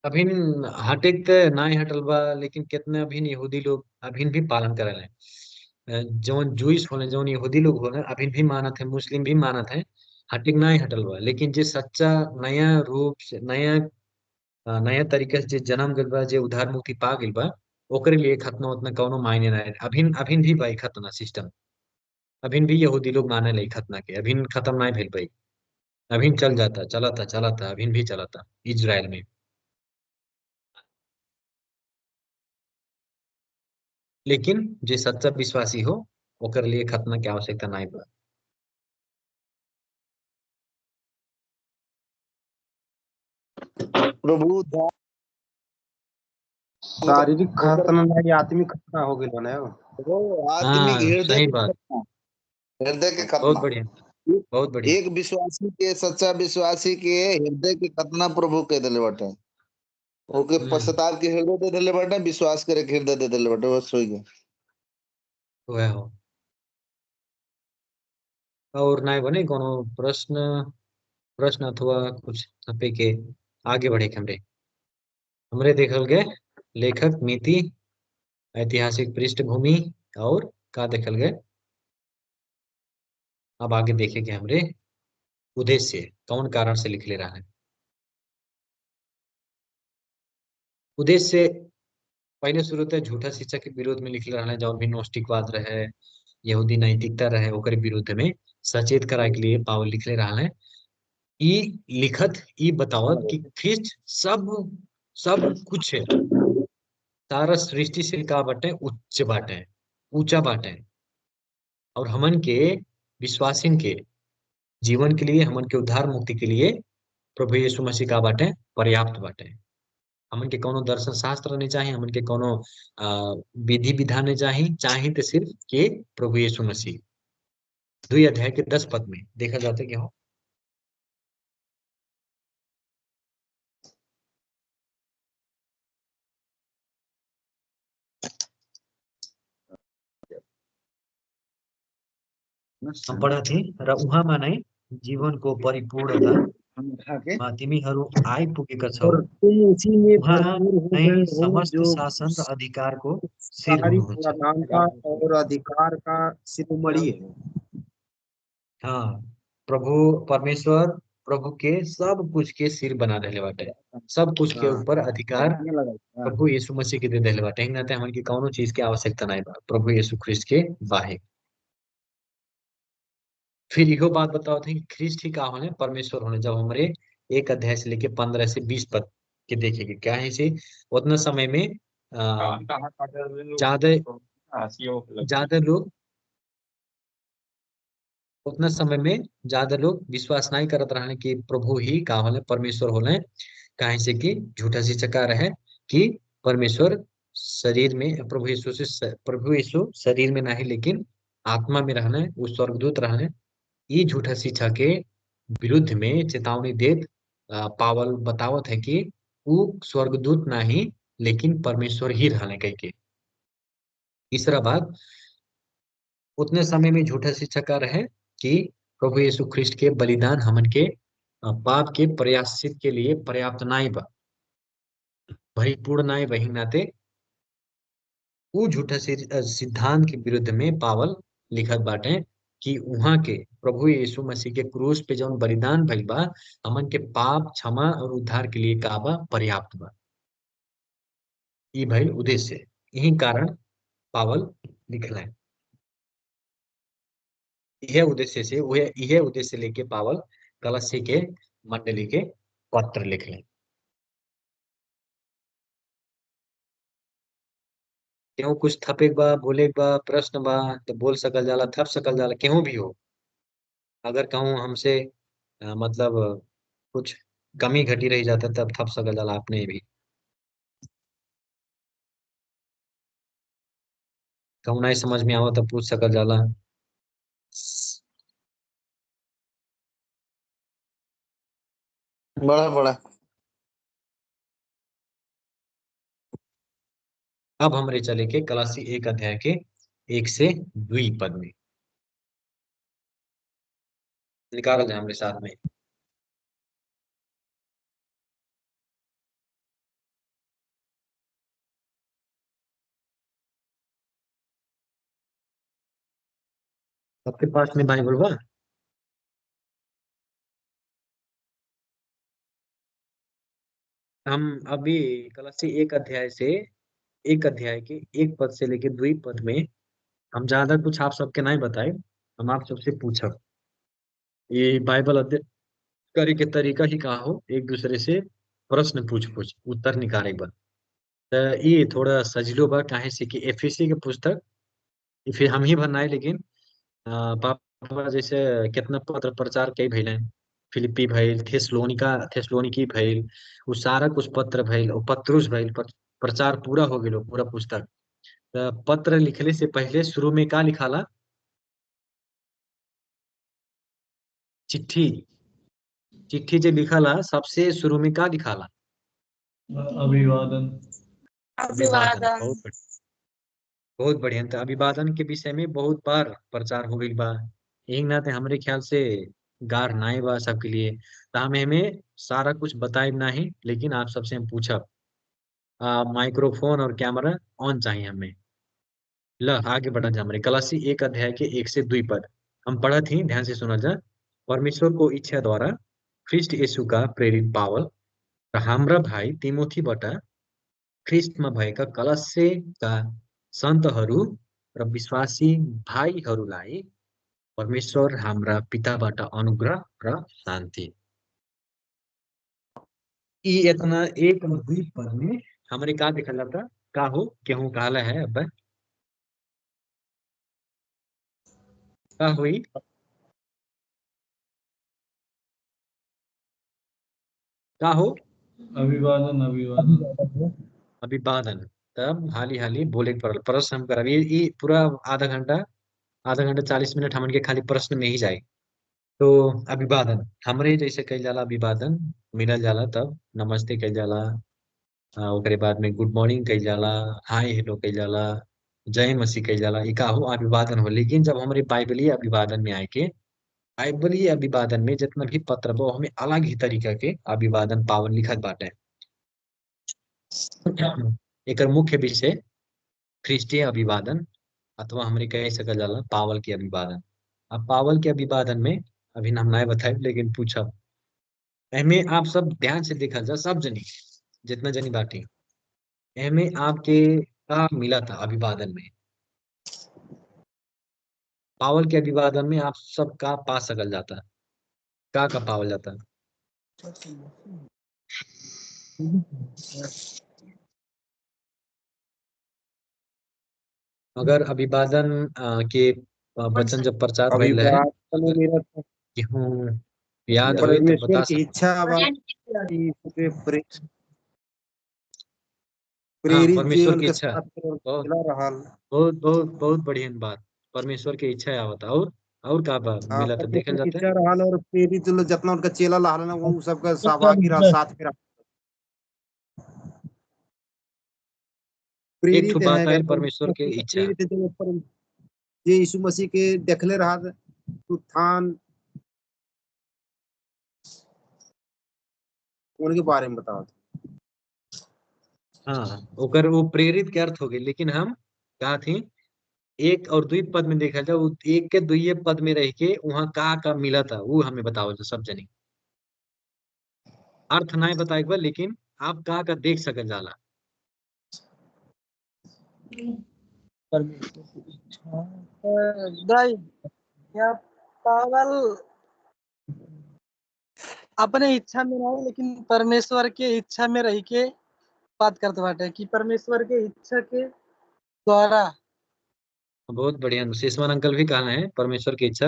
अभिन हटे तो नहीं हटल बा, लेकिन कितने अभिन यहूदी लोग अभिन भी पालन करल है। जौन जूइस होने, जौन यहूदी लोग होने अभिन भी मानत है, मुस्लिम भी मानत है, हटे नहीं हटल बा। लेकिन जे सच्चा नया रूप से, नया तरीके से जे जन्म गइल बा, जे उद्धार मुक्ति पा गइल बा, ओकरे लिए खतना उतना कौनो मायने नहीं। अभिन अभिन भी भाई खतना सिस्टम अभिन भी यहूदी लोग माने ले खतना के, अभिन खत्म नहीं भेल भाई, अभिन चल जाता, चला था अभिन भी चला था इजराइल में। लेकिन जे सच्चा विश्वासी हो ओकर लिए खतना के आवश्यकता नहीं बा। प्रभु शारीरिक खतना नहीं, आत्मिक खतना हो गइल बने। वो आत्मिक हाँ हृदय सही के बात, खतना, हृदय के बहुत खतना। बढ़िया, बहुत बढ़िया। एक विश्वासी के, सच्चा विश्वासी के हृदय के खतना प्रभु के दिले बाटे, ओके पश्चाताप के हृदय दे दिले बाटे, विश्वास करे के हृदय दे दिले बाटे, बस हो गया। वह हो। और नहीं बने कोनो प्रश्न प्रश्न अथवा कुछ पे के आगे बढ़े के हमरे देखल गए लेखक, नीति, ऐतिहासिक पृष्ठभूमि और का देखल गए। अब आगे देखेंगे हमरे उद्देश्य कौन कारण से लिख ले रहा है। उद्देश्य पहले शुरू है झूठा शिक्षा के विरोध में लिख रहा है, जौन भी नोस्टिकवाद रहे, यहूदी नैतिकता रहे, ओकर विरुद्ध में सचेत कराए के लिए पावल लिख ले रहा है। ई लिखत ई बतावत कि ख्रिस्ट सब सब कुछ है, सारा सृष्टि से का बाटे उच्च बाटे, ऊंचा बाटे, और हमन के विश्वासिन के जीवन के लिए, हमन के उद्धार मुक्ति के लिए प्रभु यीशु मसीह का बाटे पर्याप्त बाटे। हमन के कोनो दर्शन शास्त्र नहीं चाहिए, हमन के कोनो विधि विधान नहीं चाहिए, चाहिए तो सिर्फ के प्रभु यीशु मसीह। 2 अध्याय के 10 पद में देखा जाता है कि हो हम पढ़ा थे र उहाँ माने जीवन को परिपूर्णता तिमीहरू आइपुगेका छौ, और तुम उसी में उहाँ भरपूर हो नै गए हो, समस्त जो शासन र अधिकारको सिर सारी हुनुहुन्छ। प्रधानता और अधिकार का शिरोमणि है। हाँ, प्रभु परमेश्वर प्रभु के सब कुछ के सिर बना देले बाटे, सब कुछ के ऊपर अधिकार प्रभु यीशु मसीह के दे देले बाटे। हिंग नाते हमन के कौनो चीज के आवश्यकता नहीं बा प्रभु यीशु ख्रिस्ट के बाहे। फिर इहो बात बताओ थे कि ख्रिस्ट ही का होने परमेश्वर होने। जब हमारे 1 अध्याय से लेके 15 से 20 पद के देखेंगे क्या है, से उतना समय में ज्यादा ज्यादा लोग उतना समय में ज्यादा लोग विश्वास नहीं करत रहने कि प्रभु ही का होले परमेश्वर होले। काहे से कि झूठा शिक्षक रहे कि परमेश्वर शरीर में प्रभु यीशु शरीर में नहीं लेकिन आत्मा में रहने वो स्वर्गदूत रहने। ये झूठा शिक्षा के विरुद्ध में चेतावनी देत पावल बतावत है कि वो स्वर्गदूत नहीं लेकिन परमेश्वर ही रहने कह के। तीसरा बात, उतने समय में झूठा शिक्षक रहे कि प्रभु यीशु ख्रिस्ट के बलिदान हमन के पाप के प्रायश्चित के लिए पर्याप्त नाई बा, परिपूर्ण नाई वही नाते वो झूठा सिद्धांत के विरुद्ध में पावल लिखत बाटे कि वहां के प्रभु यीशु मसीह के क्रूस पे जौन बलिदान भइल बा हमन के पाप क्षमा और उद्धार के लिए का बा पर्याप्त बा। ई भइल उद्देश्य, यही कारण पावल लिखला है। यह उद्देश्य से वह यह उद्देश्य लेके पावल कलसी के मंडली के पत्र लिखले। क्यों कुछ थपे बा बोले बा प्रश्न बा तो बोल सकल जाला, थप सकल जाला, क्यों भी हो। अगर कहूँ हमसे मतलब कुछ कमी घटी रही जाता तब थप सकल जाला आपने भी। कहूँ नहीं समझ में आवा तब पूछ सकल जाला। बड़ा बड़ा अब हमरे चले के कलासी 1 अध्याय के 1 से 2 पद में निकाल जाए हमरे साथ में। आपके पास में बाइबल बा? हम अभी कलसी 1 अध्याय से 1 अध्याय के 1 पद से लेके 2 पद में हम ज्यादा कुछ आप सबके नहीं बताए। हम आप सबसे पूछब ये बाइबल अध्ययन करे के तरीका ही का हो, एक दूसरे से प्रश्न पूछ पूछ उत्तर निकाले बा। तो ये थोड़ा सजिलो बा काहे से कि एफएससी के पुस्तक ये फिर हम ही बनाए लेकिन पापा जैसे कितना पत्र प्रचार कई भइल हैं। फिलिप्पी भइल, थेसलोनिकी भइल, उ सारा कुछ पत्र भइल और पत्रुस भइल, प्रचार पूरा हो गेलो पूरा पुस्तक। तो पत्र लिखले से पहले शुरू में का लिखाला? चिट्ठी। चिट्ठी जो लिखाला सबसे शुरू में का लिखाला? अभिवादन। अभिवादन। अभिवादन। बहुत बढ़िया। तो अभिवादन के विषय में बहुत बार प्रचार हो गई बा। एक नाते हमरे ख्याल से गार नाई बा सबके लिए। तो हमें सारा कुछ बताए नहीं लेकिन आप सबसे हम पूछब माइक्रोफोन और कैमरा ऑन चाहिए हमें। ल आगे बढ़ा जा हमरे कलासी 1 अध्याय के 1 से 2 पद हम पढ़त ही, ध्यान से सुना जा। परमेश्वर को इच्छा द्वारा ख्रिस्ट यीशु का प्रेरित पावल र हाम्रा भाइ तिमोथी बटा ख्रिस्टमा भएका कलस्से का सन्तहरू र विश्वासी भाइहरूलाई परमेश्वर हाम्रा पिताबाट अनुग्रह र शान्ति। ई इतना 1 और 2 पद में हमरे का देखल जाता? का हो केहू कहला है अब का हुई? का हो? अभिवादन अभिवादन। अभिवादन। तब हाली हाली बोले के पड़ल, प्रश्न हम करब। ई पूरा आधा घंटा 40 मिनट हमन के खाली प्रश्न में ही जाए। तो अभिवादन हमरे जैसे कइल जाला, अभिवादन मिलल जाला तब नमस्ते कइल जाला। ओकरे बाद में गुड मॉर्निंग कइल जाला, हाय हेलो कइल जाला, जय मसीह कइल जाला। ई का हो? अभिवादन हो। लेकिन जब हमरे बाइबलीय अभिवादन में आए के बाइबलीय अभिवादन में जितना भी पत्र बा हमें अलग ही तरीका के अभिवादन पावन लिखत बाटे। एकर मुख्य विषय ख्रिस्टीय अभिवादन अथवा हमरे कह सकल जाला पावल के अभिवादन। अब पावल के अभिवादन में अभी हम नहीं बताए लेकिन पूछब एमे आप सब ध्यान से देखल जा, सब जनी जितना जनी बाटी एमे आपके का मिला था अभिवादन में। पावल के अभिवादन में आप सब का पा सकल जाता, का पावल जाता? अगर अभिवादन के वचन जब प्रचार भइल है, अभिवादन निरत कि हूँ याद होई तो परमेश्वर बता की सकते। इच्छा बा कि उसके हाँ, प्रेरित जे परमेश्वर की उनके इच्छा साथ बहुत चला रहल। बहुत बहुत बहुत बढ़िया बात। परमेश्वर की इच्छा आवता और का बा हाँ, मिला तो देखल परमेश्वर की जाता है। इच्छा रहल और प्रेरित लोग जितना उनका चेला रहल ना वो सबका एक सहभागी रह अनुग्रह साथ में रह। एक ठो प्रेरित बात है आयल परमेश्वर के इच्छा। प्रेरित जो पर जे यीशु मसीह के देखले रहल उत्थान उनके बारे में बताओ। हाँ, ओकर वो प्रेरित के अर्थ हो गए, लेकिन हम कहा थी एक और दुई पद में देखा जाए, वो एक के दुइये पद में रह के वहाँ का मिला था वो हमें बताओ जो सब जनी अर्थ नहीं बताए बा, लेकिन आप का देख सकल जाला। परमेश्वर की इच्छा दाई या पावल अपने इच्छा में रहे लेकिन परमेश्वर के इच्छा में रह के बात करते बाटे कि परमेश्वर के इच्छा के द्वारा। बहुत बढ़िया शेषमान अंकल भी कहा है परमेश्वर की इच्छा।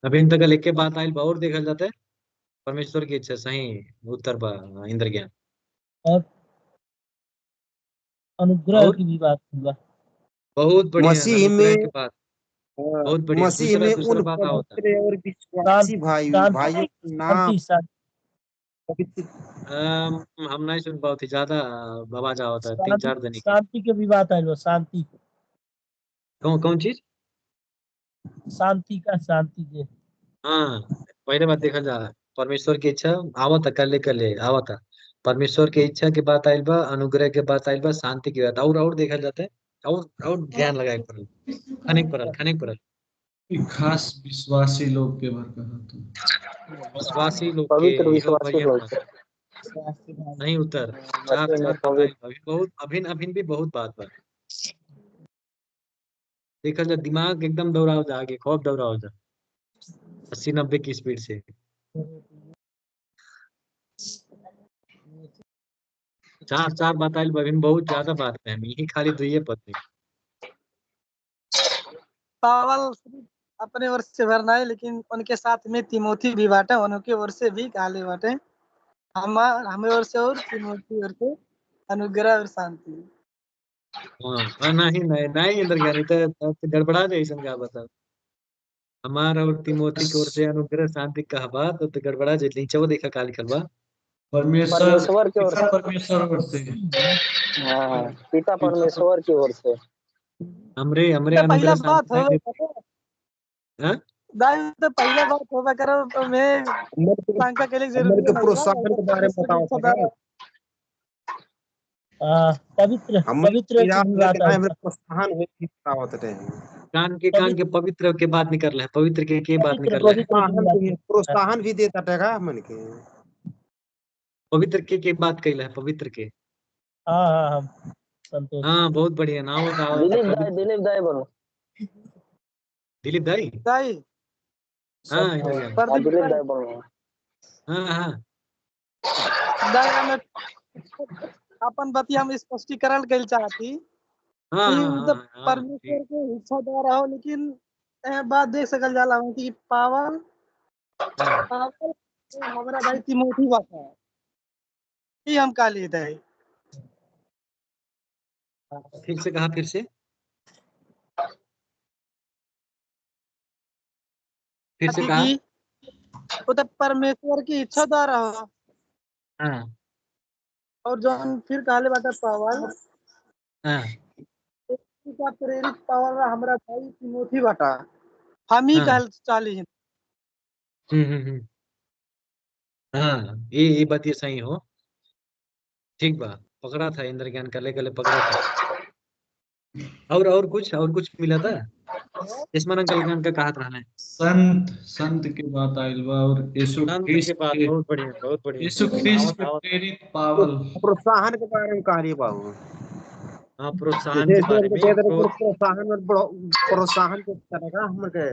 अभी इन तक लिख के बात आयल बा और देखल जाता है परमेश्वर की इच्छा सही उत्तर बा इंद्र ज्ञान। और अनुग्रह और की भी बात होगा। बहुत बढ़िया मसीह अनुग्रह में की बात। बहुत बढ़िया मसीह में दूसरा उन बात होता। पवित्र और शांति विश्वासी भाइयों के नाम शांति शांति पवित्र हम नहीं सुन पाते ज्यादा आवाज होता है तीन शांति चार जने की। शांति की भी बात है। शांति कौन चीज? शांति के हाँ, पहले बात देखा जा परमेश्वर की इच्छा आवत कले आवत। परमेश्वर की इच्छा के बात आयल बा, अनुग्रह के बात आयल बा, शांति की बात और देखा जाता है। और ध्यान लगाए पड़ल खनिक पड़ल एक खास विश्वासी लोग के बारे कहा तो विश्वासी लोग के पवित्र यह विश्वासी बढ़िया लोग बात। से नहीं उतर चार मसीह में चार बताइल पवित्र अभी बहुत अभिन अभिन भी बहुत बात बा। देखल जा दिमाग एकदम दौड़ाओ जा आगे खूब दौड़ाओ जा 80-90 की स्पीड से। चार बताइल अभिन बहुत ज्यादा बात है यही खाली दुइये पद में। पावल सिर्फ अपने ओर से भरना है लेकिन उनके साथ में तिमोथी भी बाटे उनके ओर से भी काले बाटे। हमें ओर से और तिमोथी ओर से अनुग्रह और शांति। हाँ नहीं नहीं नहीं इंद्र ज्ञानी तो गड़बड़ा जाए ऐसा का बता। हमारा और तिमोथी की ओर से अनुग्रह शांति कहा बात तो गड़बड़ा जाए नीचे वो देखा काली खलबा परमेश्वर परमेश्वर की ओर पिता से। परमेश्वर ओर से हाँ, पिता पिता परमेश्वर की ओर से। हमरे हमरे तो पहला अनुग्रह बात शांति हो नहीं देते। हाँ? दाई तो पहला बात होगा करो तो मैं शंका के लिए हमर जरूरी के नहीं है प्रोत्साहन अगर के बारे में परमेश्वर की बताओ इच्छा सका। द्वारा पवित्र हमर पवित्र की निराश भी लेके बात ना है। हमरे प्रोत्साहन होई की बतावत रहे। कान के पवित्र के बात निकल रहा है पवित्र के बात पवित्र निकल रहा है। पवित्र की भी बात है। प्रोत्साहन भी देता टगा मन के। पवित्र के बात कैला है पवित्र के। हाँ हाँ हाँ संतोष। हाँ बहुत बढ़िया नाव तो पवित्र दिलीप दाई बोलो। दिलीप भाई। दाई हाँ इंद्र ज्ञानी। हाँ, प्रदीप दिलीप दाई दाई बोलो। हाँ हाँ दाई हमें अपन बती हम स्पष्टीकरण कर चाहती हाँ कि हाँ उ तो हाँ हाँ परमेश्वर के इच्छा द्वारा हो लेकिन बात देख सकल जाला हो कि पावल हाँ पावल हमारा भाई तिमोथी बाता है कि हम काली दाई फिर से कहा फिर से कहा। कि वो तो परमेश्वर की इच्छा द्वारा हो हाँ और जो फिर काले बाटा पावल हाँ का प्रेरित पावल हमरा भाई तिमोथी बाटा हम ही हाँ कहल चाली हैं। हम्म। हाँ ये बात ये सही हो। ठीक बा पकड़ा था इंद्र ज्ञान कले कले पकड़ा था। और कुछ मिला था इसमान अंकल ज्ञान का कहा था। संत के बात आइल बा और शांत के बाद बहुत बढ़िया यीशु ख्रिस्ट आवत के आवत। प्रेरित पावल प्रोत्साहन के बारे में कहा बाबू। हाँ प्रोत्साहन के जैसे बारे उनको में दे दे प्रोत्साहन के तरह हमर के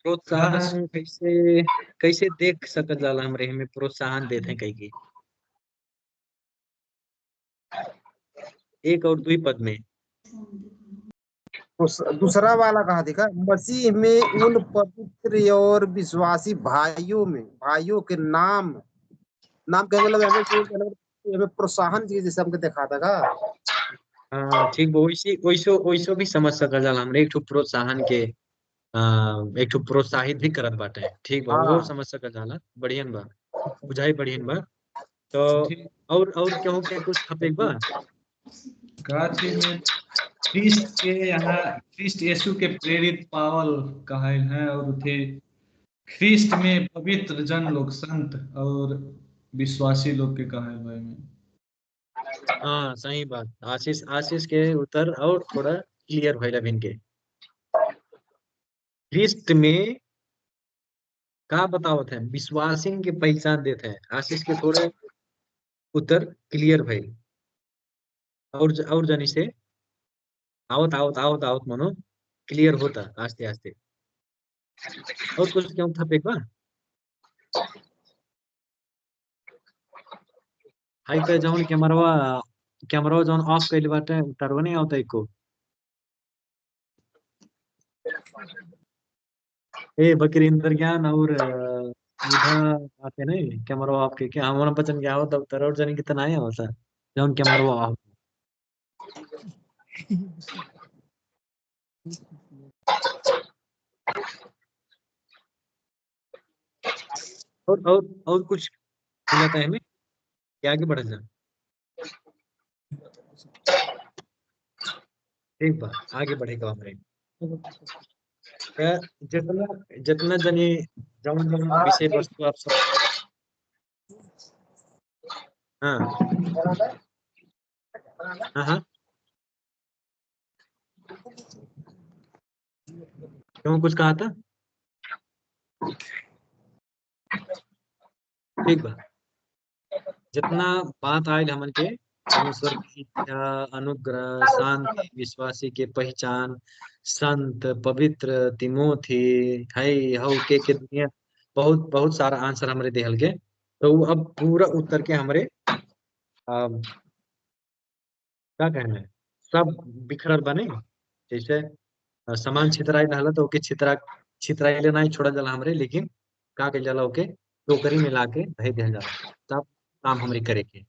प्रोत्साहन कैसे कैसे देख सकल जाला हमरे में प्रोत्साहन देते हैं कई की एक और दुई पद में दूसरा वाला कहाँ देखा, मसीह में उन पवित्र और विश्वासी भाइयों के नाम के मतलब हमें प्रोत्साहन चाहिए, जैसे हमको देखा था का। हाँ ठीक बा, वैसे वैसो वैसो भी समझ सकल जाला हमरे एक ठो प्रोत्साहन के एक ठो प्रोत्साहित भी करत बाटे। ठीक बा, वो हाँ समझ सकल जाला, बढ़ियन बा, बुझाई बढ़ियन बा। तो ठीक और केहू के कुछ थपेक बा? का थी में ख्रिस्ट के यहाँ ख्रिस्ट यीशु के प्रेरित पावल कहल है, और थे ख्रिस्ट में पवित्र जन लोग संत और विश्वासी लोग के कहल भाई में। हाँ सही बात, आशीष आशीष के उत्तर और थोड़ा क्लियर भइल अभिन के। लिस्ट में का बतावत है, विश्वासिन के पहचान देते हैं। आशीष के थोड़े उत्तर क्लियर भइल। और जनी से आवत आवत आवत आवत मनो क्लियर होता आस्ते आस्ते। और कुछ क्यों था एक बार हाई पे जौन कैमरा जौन ऑफ कइले बाटे उतरवा नहीं आवता एको। ए बकरिंदर ज्ञान और बुधा आते नहीं कैमरा ऑफ के क्या हमारा बचन क्या होता उतर और जनी कितना आया होता जौन कैमरा ऑफ। और कुछ मिलता है हमें क्या आगे बढ़ जा। ठीक बा, आगे बढ़ेगा हमारे जितना जितना जनी जौन जौन विषय वस्तु आप सब। हाँ हाँ हाँ क्यों कुछ कहा था? ठीक बा, जितना बात आयल हमन के परमेश्वर की इच्छा, अनुग्रह, शांति, विश्वासी के पहचान, संत, पवित्र, तिमोथी, हई हऊ के दुनिया बहुत बहुत सारा आंसर हमरे देहल के। तो उ अब पूरा उत्तर के हमरे क्या कहना है सब बिखरल बने जैसे सामान छितराई रहला तो ओके छितराई लेना ही छोड़ा जाला हमरे, लेकिन का कइल जाला ओके टोकरी में लाके धइ देहल जाला तब काम हमरे करे के।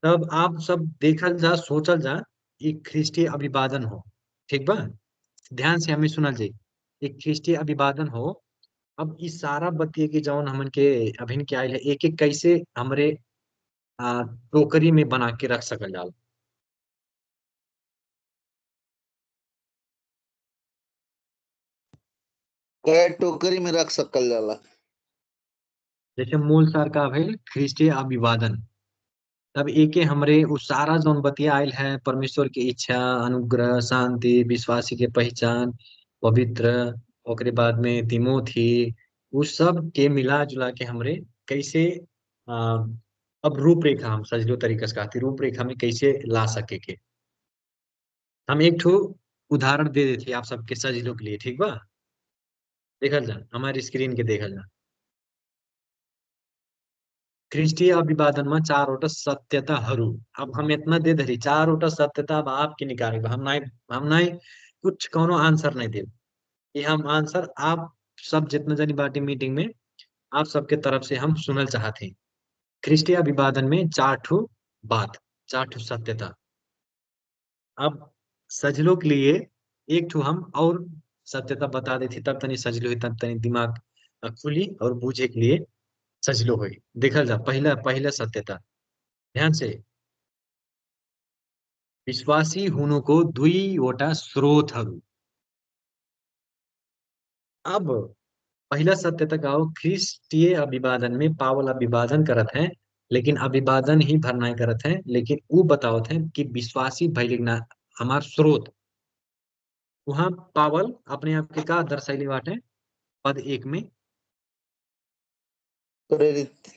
तब आप सब देखल जा सोचल जा एक ख्रिस्टीय अभिवादन हो। ठीक बा, ध्यान से हमें सुनल जाई, एक ख्रिस्टीय अभिवादन हो। अब इस सारा बतिये के जौन हमन के अभिन के आयल है एक एक कैसे हमरे टोकरी में बना के रख सकल जाला। टोकरी में रख सकल जाला। जैसे मूल सार का भइल ख्रिस्टीय अभिवादन, तब एके हमरे उ सारा जौन बतिया आयल है परमेश्वर की इच्छा, अनुग्रह, शांति, विश्वासी के पहचान, पवित्र, ओकरे बाद में तिमोथी, उस सब के मिला जुला के हमरे कैसे आ, अब रूपरेखा हम सजलो तरीका से कहती रूपरेखा में कैसे ला सके के। हम एक ठो उदाहरण दे देते आप सबके सजलो के लिए। ठीक बा, देखल जा हमारे स्क्रीन के देखल जा। ख्रिस्टीय अभिवादन में चारवटा सत्यताहरू। अब हम इतना दे धरी चारवटा सत्यता अब आपके निकाले हम नहीं कुछ कोनो आंसर नहीं दे। ये हम आंसर आप सब जितना जनी बाटी मीटिंग में आप सबके तरफ से हम सुनल चाहते हैं। ख्रिस्टीय अभिवादन में चार ठो बात, चार ठो सत्यता। अब सजलो के लिए एक ठो हम और सत्यता बता देती तब तनी सजलो हुई, तब तनी दिमाग खुली और बूझे के लिए सजलो हुई। देखल जा पहला पहला सत्यता ध्यान से, विश्वासी हुनुको दुईवटा स्रोतहरू। अब पहला सत्यता का हो ख्रिस्टीय अभिवादन में पावल अभिवादन करत हैं, लेकिन अभिवादन ही भर नहीं करत हैं, लेकिन वो बतावत हैं कि विश्वासी भइले ना हमार स्रोत। वहां पावल अपने आप के का दर्शैली बाटे पद 1 में प्रेरित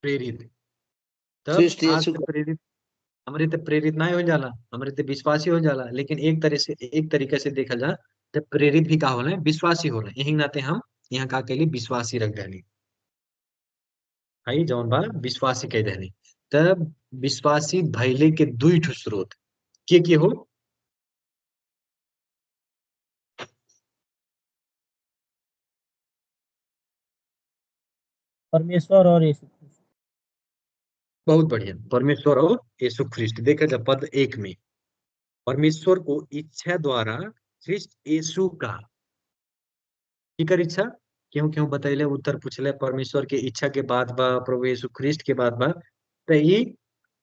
प्रेरित। तब ख्रिस्ट आज यीशु से प्रेरित हमरे ते प्रेरित नहीं हो जाला, हमरे ते विश्वासी हो जाला। लेकिन एक तरीके से देखल जा जब प्रेरित भी का होला विश्वासी होला, यही नाते हम यहाँ का के लिए विश्वासी रख देनी भाई जौन बा विश्वासी कह देनी। तब विश्वासी भइले के दुई ठो स्रोत के हो, परमेश्वर और यीशु ख्रिस्ट। बहुत बढ़िया, परमेश्वर और यीशु ख्रिस्ट। देखा जाए पद 1 में, परमेश्वर को इच्छा द्वारा ख्रिस्ट यीशु का केकर इच्छा, क्यों क्यों बतैले, उत्तर पूछले परमेश्वर के इच्छा के बाद बा, प्रभु यीशु ख्रिस्ट के बाद बा। तो ये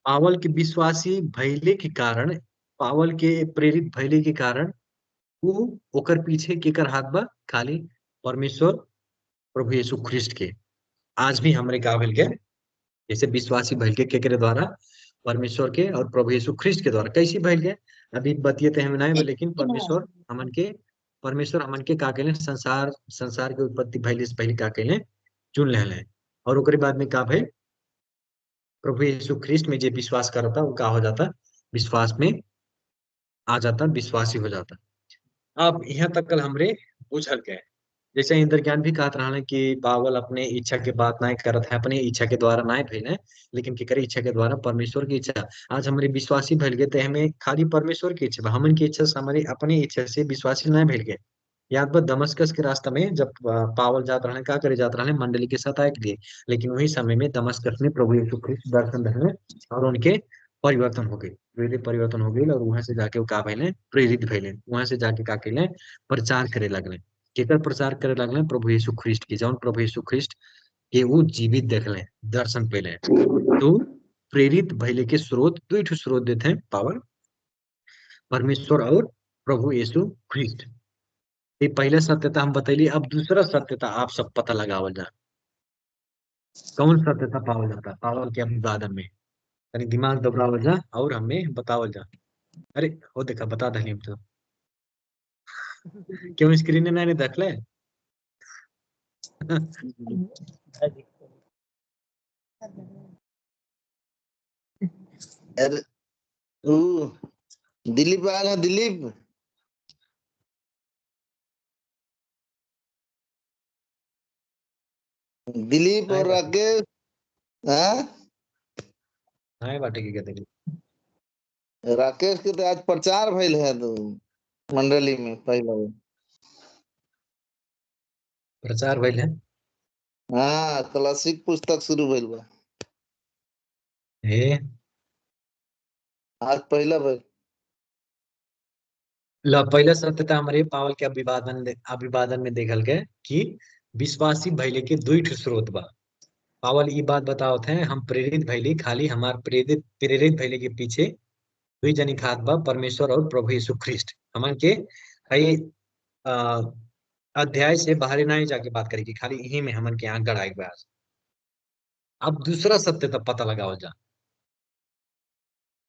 पावल के विश्वासी भइले के कारण, पावल के प्रेरित भइले के कारण वो ओकर पीछे केकर हाथ बा, खाली परमेश्वर प्रभु यीशु ख्रिस्ट के। आज भी हमरे का भइल के, जैसे विश्वासी भइल के केकरे द्वारा, परमेश्वर के और प्रभु यीशु ख्रिस्ट के द्वारा। कैसे भइल के अभी बतियते हम नहीं, लेकिन परमेश्वर हमन के का कहले, संसार के उत्पत्ति भइले से पहले का कहले, चुन लेले। और ओकरे बाद में का भइल, प्रभु यीशु ख्रिस्ट में जे विश्वास करता वो का हो जाता, विश्वास में आ जाता, विश्वासी हो जाता। अब यहाँ तक कल हमरे बुझल गए। जैसे इंद्र ज्ञान भी कहत रहा कि पावल अपने इच्छा के बात नहीं करत है, अपने इच्छा के द्वारा नहीं भइले, लेकिन केकरे इच्छा के द्वारा, परमेश्वर की इच्छा। आज हमारे विश्वासी भइल गए, तो हमें खाली परमेश्वर की इच्छा, हमन की इच्छा से, हमारी अपनी इच्छा से विश्वासी नहीं भइल गए। याद बा दमस्कस के रास्ता में जब पावल जात रहे, क्या करे जात रहे, मंडली के साथ आए के लिए, लेकिन वही समय में दमस्कस में प्रभु यीशु ख्रिस्त दर्शन रहे और उनके परिवर्तन हो गई, प्रेरित परिवर्तन हो गई। और वहां से जाके वो का भइले, प्रेरित भइले। वहां से जाके का कैले, प्रचार करे लगले। केकर प्रचार करे लगले, प्रभु यीशु ख्रिस्ट की। जौन प्रभु यीशु ख्रिस्ट के वो जीवित देखले, दर्शन पेले। तो प्रेरित भइले के स्रोत, दो ठो स्रोत देते हैं पावर, परमेश्वर और प्रभु यीशु ख्रिस्ट। ये पहले सत्यता हम बतैली। अब दूसरा सत्यता आप सब पता लगावल जा। कौन सत्यता पावल जाता पावल के अभिवादन में, यानी दिमाग दबरावल जा और हमें बतावल जा। अरे हो देखा, बता दे हम तो क्यों स्क्रीन में नहीं देख ले। अरे ओ दिलीप आ गया, दिलीप। दिलीप और राकेश, हाँ नहीं बाटे की कहते राकेश के तो आज प्रचार भइल है, तो मंडली में पहला प्रचार भइल है। हाँ, क्लासिक पुस्तक शुरू भइल बा ए आज पहला भइल। ला पहला सत्यता हमारे पावल के अभिवादन में देखल गए कि विश्वासी भइले के दो ठो स्रोत बा। पावल ई बात बतावत है, हम प्रेरित भइली, खाली हमार प्रेरित भइले के पीछे दुई जनी खात बा, परमेश्वर और प्रभु यीशु ख्रिस्ट। हमन के हई अध्याय से बाहर नहीं जाके बात करेगी, खाली यही में हमन के आंख गड़ाई बा। अब दूसरा सत्यता पता लगावल जा।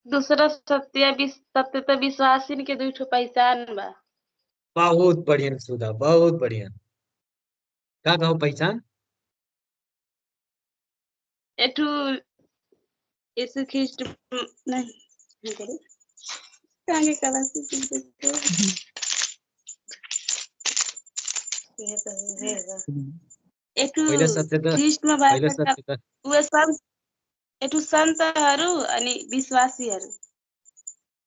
दूसरा सत्य विश्वासी के दुठो पहचान बा। बहुत बढ़िया सुधा, बहुत बढ़िया। का कहो पहचान? एठू यीशु ख्रिस्ट नहीं करे कागे कला से एठू पहला सत्यता, ख्रिस्ट में पहला बाइबल सत्यता वे सब एठू संतहरू अनि विश्वासीहरू।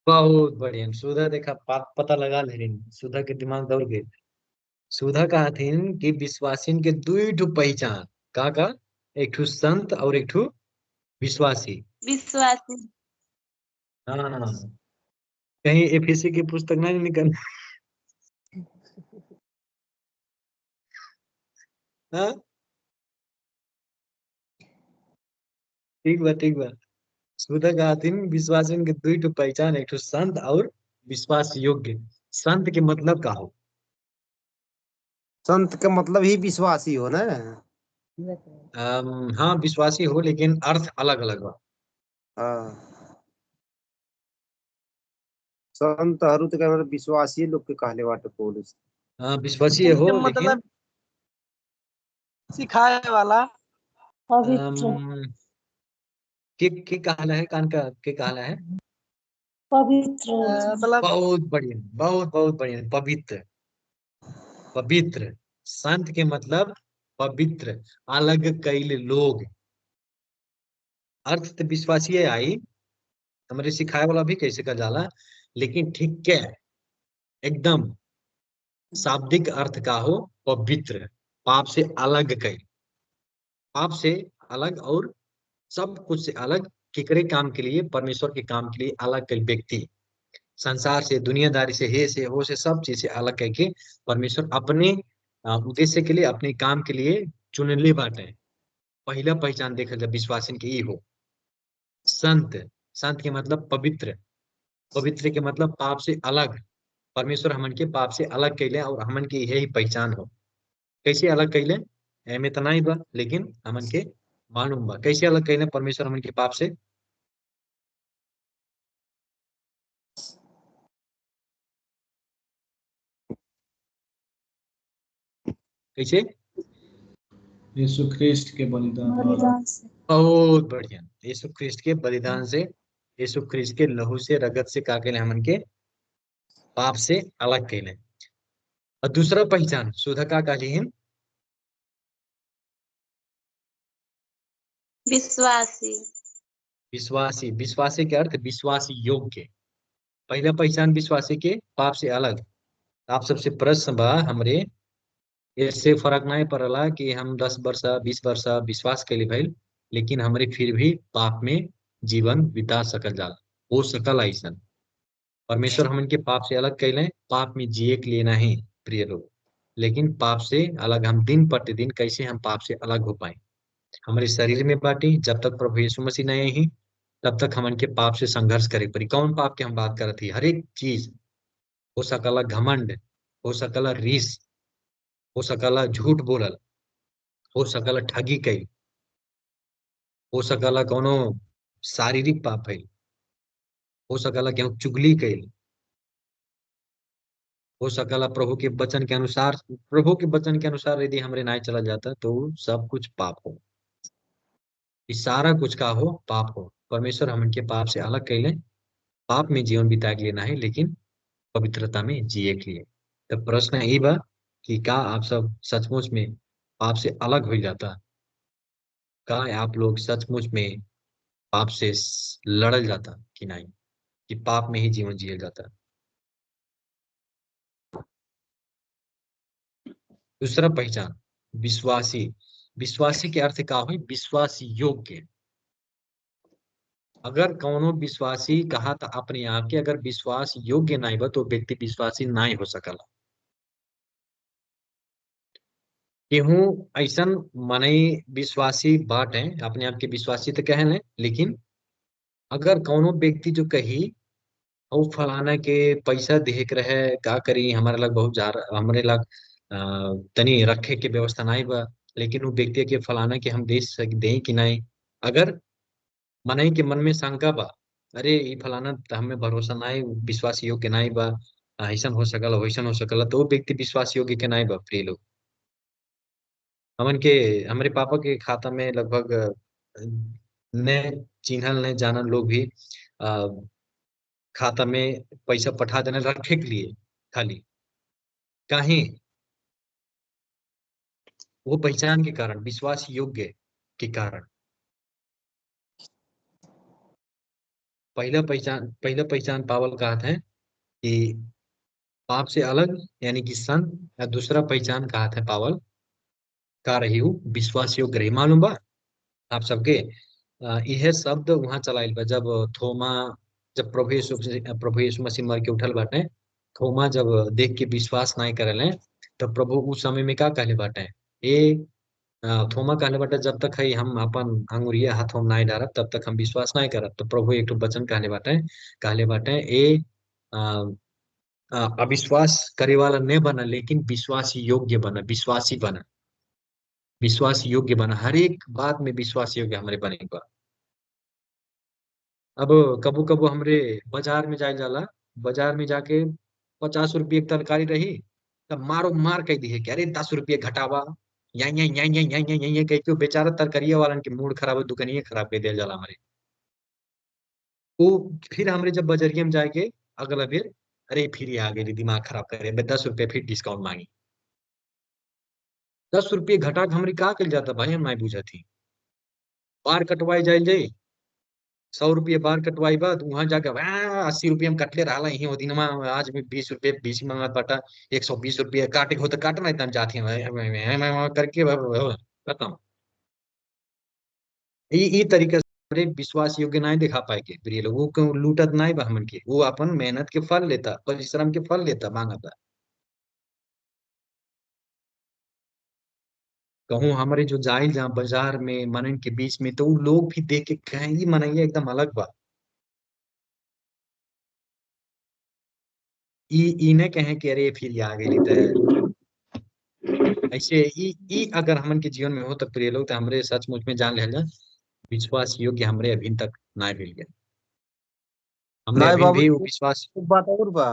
बहुत बढ़िया सुधा, देखा पता लगा ले, सुधा के दिमाग दौड़ गए। सुधा कहा थी कि विश्वासीन के दुई ठो पहचान, का एक ठो संत और एक ठो विश्वासी। विश्वासी हाँ, कहीं एफएससी की पुस्तक नहीं निकल। हाँ ठीक बा, ठीक बा। सुधा कहा थी विश्वासीन के दुई ठो पहचान, एक ठो संत और विश्वास योग्य। संत के मतलब का हो? संत का मतलब ही विश्वासी हो ना। हाँ विश्वासी हो, लेकिन अर्थ अलग अलग बा। हाँ, संतहरू तो मतलब विश्वासी लोग के कहले बाटे पौलुस। हाँ विश्वासी हो, लेकिन मतलब सिखाए वाला। पवित्र के कहला है, कान का के कहला है? पवित्र मतलब बहुत बढ़िया, बहुत बहुत बढ़िया। पवित्र, पवित्र। संत के मतलब पवित्र, अलग कैल लोग। अर्थ तो विश्वासी आई, हमारे सिखाए वाला भी कैसे का जाला, लेकिन ठीक है एकदम शाब्दिक अर्थ का हो, पवित्र, पाप से अलग कैल। पाप से अलग और सब कुछ से अलग केकरे काम के लिए, परमेश्वर के काम के लिए अलग कर व्यक्ति, संसार से, दुनियादारी से, हे से, हो से, सब चीज से अलग करके परमेश्वर अपने उद्देश्य के लिए, अपने काम के लिए चुनले बाटे। पहला पहचान देखल जब विश्वासी के ई हो। संत, संत के मतलब पवित्र, पवित्र के मतलब पाप से अलग। परमेश्वर हमन के पाप से अलग कैले और हमन के यही पहचान हो। कैसे अलग कैले एमे तो नहीं बा, लेकिन हमन के मालूम बा कैसे अलग कैले परमेश्वर हमन के पाप से। कैसे? यीशु ख्रिस्ट के बलिदान द्वारा। बलिदान से। बहुत बढ़िया, यीशु ख्रिस्ट के बलिदान से, यीशु ख्रिस्ट के लहू से, रगत से का कैले हमन के पाप से अलग कैले। और दूसरा पहचान सुधा का कहली हम विश्वासी। विश्वासी, विश्वासी के अर्थ विश्वासी योग्य। पहला पहचान विश्वासी के पाप से अलग। आप सबसे प्रश्न बा हमरे, इससे फर्क नहीं पड़ला कि हम 10 वर्ष 20 वर्ष विश्वास कैले भइल, लेकिन हमरे फिर भी पाप में जीवन बिता सकल जाला, हो सकल ऐसा। परमेश्वर हमन के पाप से अलग कैले, पाप में जिए के लिए नहीं प्रिय लोग, लेकिन पाप से अलग हम दिन प्रतिदिन कैसे हम पाप से अलग हो पाए। हमारे शरीर में बाटी, जब तक प्रभु यीशु मसीह नहीं आई तब तक हमन के पाप से संघर्ष करे पड़ी। कौन पाप के हम बात करत ही? हर एक चीज, हो सकला घमंड, हो सकला रीस, हो सकला झूठ बोलल, हो सकला ठगी कई, हो सकला कोनो शारीरिक पाप है, हो सकला केहू चुगली कई, हो सकला प्रभु के वचन के अनुसार, प्रभु के वचन के अनुसार यदि हमरे नहीं चला जाता तो सब कुछ पाप हो। इस सारा कुछ का हो? पाप हो। परमेश्वर हमन के पाप से अलग कैले, पाप में जीवन बिताए के लिए नहीं, लेकिन पवित्रता में जिए के लिए। तो प्रश्न यही बा कि का आप सब सचमुच में पाप से अलग हो जाता? का आप लोग सचमुच में पाप से लड़ल जाता कि नहीं, कि पाप में ही जीवन जिया जाता? दूसरा पहचान विश्वासी, विश्वासी के अर्थ का हो? विश्वास योग्य। अगर कौनो विश्वासी कहा था अपने आप के अगर विश्वास योग्य नहीं बा तो व्यक्ति विश्वासी नहीं हो सकला। केहू ऐसन मनई विश्वासी बाटे, अपने आप के विश्वासी तो कहले, लेकिन अगर कौनो व्यक्ति जो कही और फलाना के पैसा देख रहे का करी, हमारे लग बहुत जा हमारे लग तनी रखे के व्यवस्था नहीं बा, लेकिन वो व्यक्ति के फलाना के हम दे सक दे कि नहीं, अगर मनई के मन में शंका बा, अरे ये फलाना त हमें भरोसा नहीं, विश्वास योग्य नहीं बा, ऐसा हो सकला वैसन हो सकला, तो वो व्यक्ति विश्वास योग्य के नहीं बा प्रिय लोग। हमन के हमारे पापा के खाता में लगभग ने चिन्हल ने जानल लोग भी आ, खाता में पैसा पठा देने रखे के लिए खाली, काहे? वो पहचान के कारण, विश्वास योग्य के कारण। पहला पहचान पावल कहते हैं कि पाप से अलग यानी कि संत, या दूसरा पहचान कहते हैं पावल का रही हूँ विश्वास योग्य रही। मालूम बा आप सबके यह शब्द वहां चलाइल बा जब थोमा, जब प्रभु यीशु मसीह मर के उठल बाटे, थोमा जब देख के विश्वास नहीं करले, तब प्रभु उस समय में का कहले बाटे? ए थोमा कहले बाटे, जब तक है हम अपन अंगुरिया हाथ हम नहीं डारब तब तक हम विश्वास नहीं करब। तो प्रभु एक वचन कहले बाटे ए अविश्वास करे वाला नहीं बना, लेकिन विश्वास योग्य बना, विश्वासी बना, विश्वास योग्य बना, हर एक बात में विश्वास योग्य हमारे बने बा। अब कबू कबू हमरे बाजार में जाए जाला, बाजार में जाके 50 रुपये की तरकारी रही, तब मारो मार कह दी है कि अरे 10 रुपये घटावा, यही कह के बेचारा तरकारिया वालन के मूड खराब, दुकानिया खराब कर दिया जाला हमारे। वो फिर हमरे जब बजरिया में जाके अगला फिर अरे फिर ये आ गई दिमाग खराब करे, 10 रुपये फिर डिस्काउंट मांगी। 10 रुपये घटा के हमरे का कल जाता भाई, हम नहीं बुझा थी। बार कटवाए जाए 100 रुपये बार कटवाई बाद वहां जाके 80 रुपये में कटले रहा यही वो दिन में, आज भी 20 रुपये बीस मंगत बाटा, 120 रुपये काटे हो तो काटना इतना जाती है करके खत्म। ई तरीका से हमरे विश्वास योग्य नहीं दिखा पाएंगे प्रिय लोग। वो क्यों लूटत नहीं बा हमन के, वो अपन मेहनत के फल लेता, परिश्रम के फल लेता, मांगता। कहूँ हमारे जो जाइल जहाँ बाजार में मनन के बीच में, तो वो लोग भी देख के कहें ये मनैया एकदम अलग बा। ई ने कहें कि अरे फिर ये आ गई तो ऐसे ई अगर हमन के जीवन में हो तो प्रिय लोग, तो हमरे सचमुच में जान ले विश्वास योग्य हमरे अभी तक ना मिल गया। हमरे नहीं अभी बाबू, भी वो विश्वास। एक बात और बा।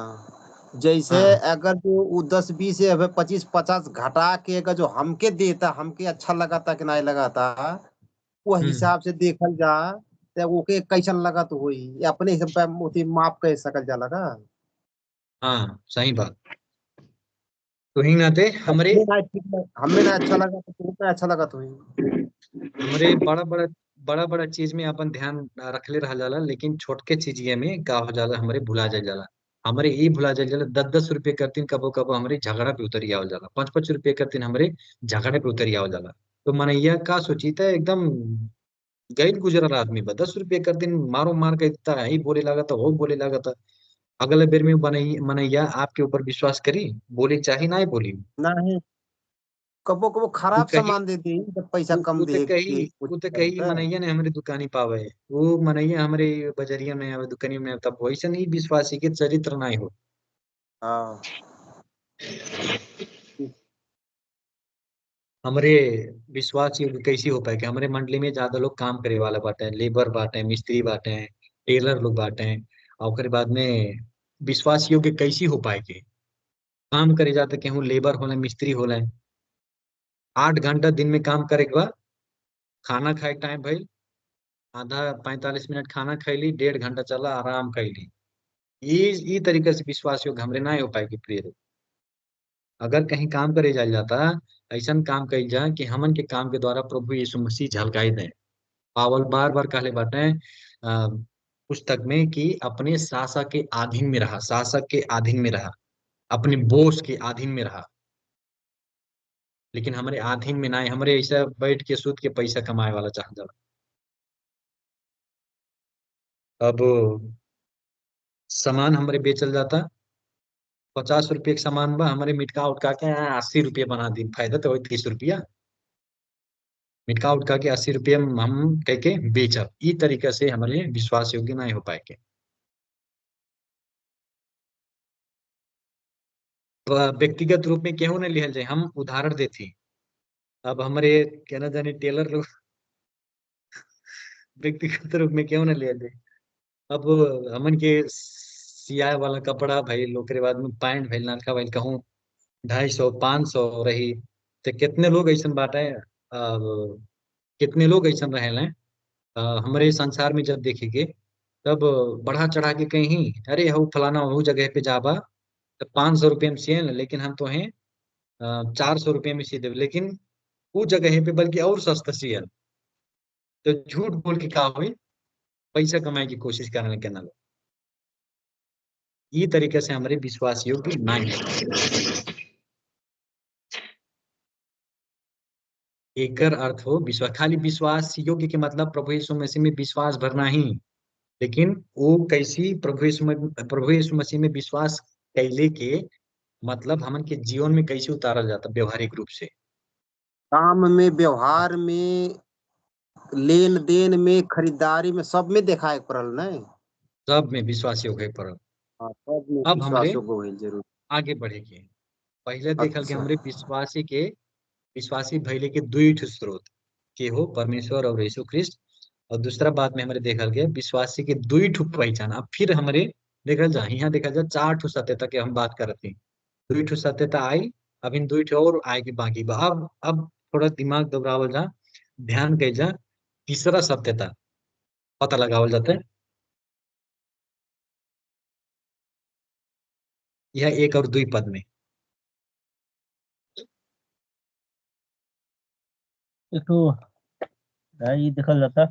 जैसे हाँ। अगर जो वो 10-20 से अबे 25-50 घटा के अगर जो हमके देता, हमके अच्छा लगाता कि नहीं लगाता, वो हिसाब से देखल जा तो ओके कैसन लगत हुई अपने हिसाब पे मोती माप कह सकल जाला का। हाँ सही बात। तो ही नाते हमरे हमें ना अच्छा लगा तो तुमको अच्छा लगा तो हुई। हमरे बड़ा बड़ा चीज में अपन ध्यान रखले रह जाला, लेकिन छोटके चीजिए में का हो जाला हमरे भुला जाए जाला। हमरे ई भुला जाए जाला 10-10 रुपये करतीन, कबो कबो हमरे झगड़ा पे उतरी आवल जाला, 5-5 रुपये करतीन हमरे झगड़े पे उतरी आवल जाला। तो मनैया का सोची था एकदम गैर गुजरल आदमी बा, 10 रुपये करतीन मारो मार के इतना ही बोले लगा था, वो बोले लगा था। अगले बेर में मनैया आपके ऊपर विश्वास करी, बोली चाहे ना ही बोली। नहीं, कबो कबो उ खराब कही सामान दे दी जब पैसा कम उ ते दे कही के कुछ उ ते कही करता। मनैया ने हमारे दुकानी पावे, वो मनैया हमारे बजरिया में आवे, दुकानी में आवे, तब वैसे नहीं विश्वासी के चरित्र नहीं हो। हाँ हमरे विश्वास योग्य कैसे हो पाए कि हमारे मंडली में ज्यादा लोग काम करे वाला बाटे, लेबर बाटे, मिस्त्री बाटे, टेलर लोग बाटे। और ओकरे बाद में विश्वास योग्य कैसे हो पाए के काम करे जाते, केहू लेबर होले, मिस्त्री होले, 8 घंटा दिन में काम करे के बाद खाना खाए टाइम भइल, आधा 45 मिनट खाना खैली, 1.5 घंटा चला आराम कैली। ये तरीके से विश्वास योग्य हमरे ना हो पाएगी प्रिय लोग। अगर कहीं काम करे जाया जाता, ऐसा काम कही जाए कि हमन के काम के द्वारा प्रभु यीशु मसीह झलकाई दे। पावल बार बार कहले बाटे पुस्तक में कि अपने शासक के अधीन में रहा, शासक के अधीन में रहा, अपने बोस के अधीन में रहा। लेकिन हमारे अधीन में ना है, हमारे ऐसा बैठ के सूत के पैसा कमाए वाला चाह जाला। अब सामान हमारे बेचल जाता, 50 रुपये का सामान बा, हमारे मिटका उटका के 80 रुपये बना दी, फायदा तो वही 30 रुपया। मिटका उटका के 80 रुपये हम कह के बेचब, ई तरीका से हमारे विश्वास योग्य ना हो पाए के। व्यक्तिगत रूप में केहू ने लिहल जाए, हम उदाहरण देती। अब हमारे कहना जाने टेलर लोग व्यक्तिगत रूप में क्यों ना लिहल जाए। अब हमन के सियाए वाला कपड़ा भइल, ओकरे बाद में पैंट भइल, नलका भइल, कहूँ 250-500 रही, तो कितने लोग ऐसा बाटे, कितने लोग ऐसा रहेला हमारे संसार में जब देखेंगे, तब बढ़ा चढ़ा के कहीं अरे हो फलाना वो जगह पे जाबा तो 500 रुपये में सियल, लेकिन हम तो हैं 400 रुपये में सी देव, लेकिन वो जगह पे बल्कि और सस्ता सियल। तो झूठ बोल के का हुई, पैसा कमाए की कोशिश करने के ना लोग। ये तरीके से हमारे विश्वास योग्य नहीं हो पाए। एकर अर्थ हो विश्वास, खाली विश्वास योग्य के मतलब प्रभु यीशु मसीह में विश्वास भरना ही, लेकिन वो कैसी प्रभु यीशु मसीह में विश्वास कैले के मतलब हमन के जीवन में कैसे उतारा जाता व्यवहारिक रूप से। काम में, व्यवहार में, लेन देन में, खरीदारी में, सब में दिखाए पड़ल नहीं। सब में विश्वास योग्य पड़ल। हाँ, सब में अब हमरे विश्वास योग्य होइल जरूर। आगे बढ़े के पहले देखल के अच्छा। हमरे विश्वासी भइले के दुई ठो स्रोत के हो, परमेश्वर और यीशु ख्रिस्ट। और दूसरा बात में हमारे देखल गया विश्वासी के दुई ठो पहचान। अब फिर हमारे देखल जा, यहाँ देखल जा 4 ठो सत्यता के हम बात करते हैं। दुई ठो सत्यता आई, अब इन दुई ठो और आए के बाकी बा। अब थोड़ा दिमाग दौड़ावल जा, ध्यान कई जा, तीसरा सत्यता पता लगावल जाता है। यह 1 और 2 पद में एक तो ये देखल जाता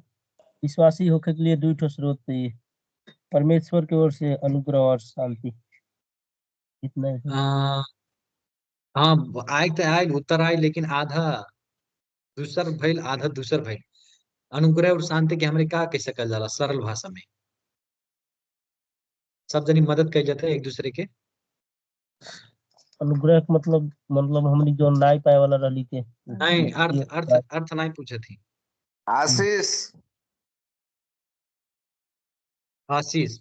विश्वासी होके के लिए दुई ठो स्रोत चाहिए, परमेश्वर की ओर से अनुग्रह और शांति, इतना ही। हाँ आय तो आयल उत्तर आय, लेकिन आधा दूसर भइल, आधा दूसर भइल। अनुग्रह और शांति के हमरे का कह सकल जाला सरल भाषा में? सब जनी मदद कर जाते हैं एक दूसरे के। अनुग्रह के मतलब हमनी जो न्याय पाए वाला रहली के नहीं, अर्थ अर्थ अर्थ नहीं पूछे थी। आशीष आशीष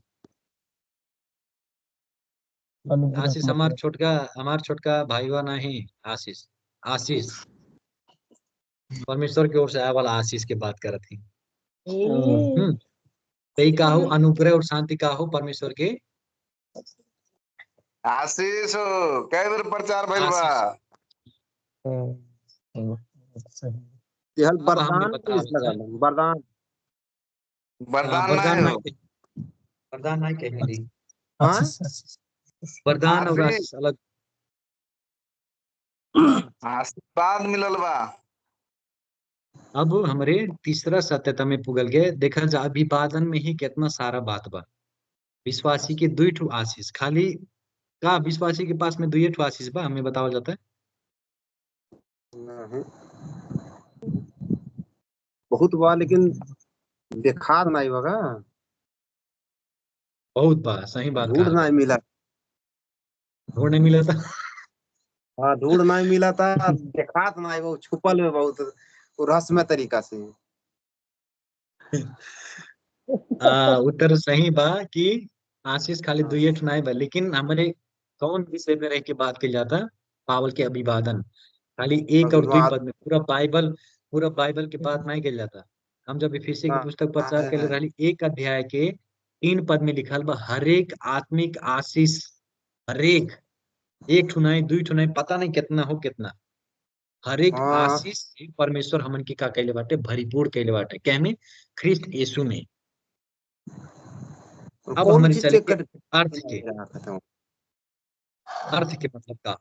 अनुग्रह आशीष के हमार छोटका भाईवा नहीं। आशीष आशीष परमेश्वर की ओर से आए वाला आशीष के बात करत थी। यही का हो अनुग्रह और शांति का हो परमेश्वर के आशीष हो कई बेर प्रचार भइल बा। यह अब हमने वरदान बता पुलिस लगा लो, वरदान वरदान वरदान नहीं नहीं हो वरदान नहीं कहने दी। हाँ वरदान और आशीष आशीष अलग। आशीर्वाद मिलल बा। अब हमरे तीसरा सत्यता में पुगल गए। देखा जा अभिवादन में ही कितना सारा बात बा। विश्वासी के दुई ठो आशीष खाली का विश्वासी के पास में दुई ठो आशीष बा हमें बतावा जाता है। नहीं। बहुत बा लेकिन देखा नहीं होगा, बहुत बा सही बात ढूंढ कहा। नहीं मिला। ढूंढ नहीं मिला था। हाँ ढूंढ नहीं मिला था, देखा नहीं, वो छुपल है बहुत रहस्यमय तरीका से। उत्तर सही बा कि आशीष खाली दुई ठो नहीं बा, लेकिन हमारे कौन विषय में रह के बात की जाता पावल के अभिवादन खाली एक और दुई अभिवाद पद में पूरा बाइबल के बात नहीं किया जाता। हम जब इफिसी की पुस्तक प्रचार कर रही एक अध्याय के 3 पद में लिखल बा हरेक आत्मिक आशीष हरेक एक ठो नहीं दुई ठो नहीं पता नहीं कितना हो कितना हरेक हाँ आशीष से परमेश्वर हमन की का कैले बाटे भरीपूर्ण कैले बाटे कहने ख्रिस्त यीशु में। अब कौन हमारे चीज चले चेक के कर अर्थ के मतलब का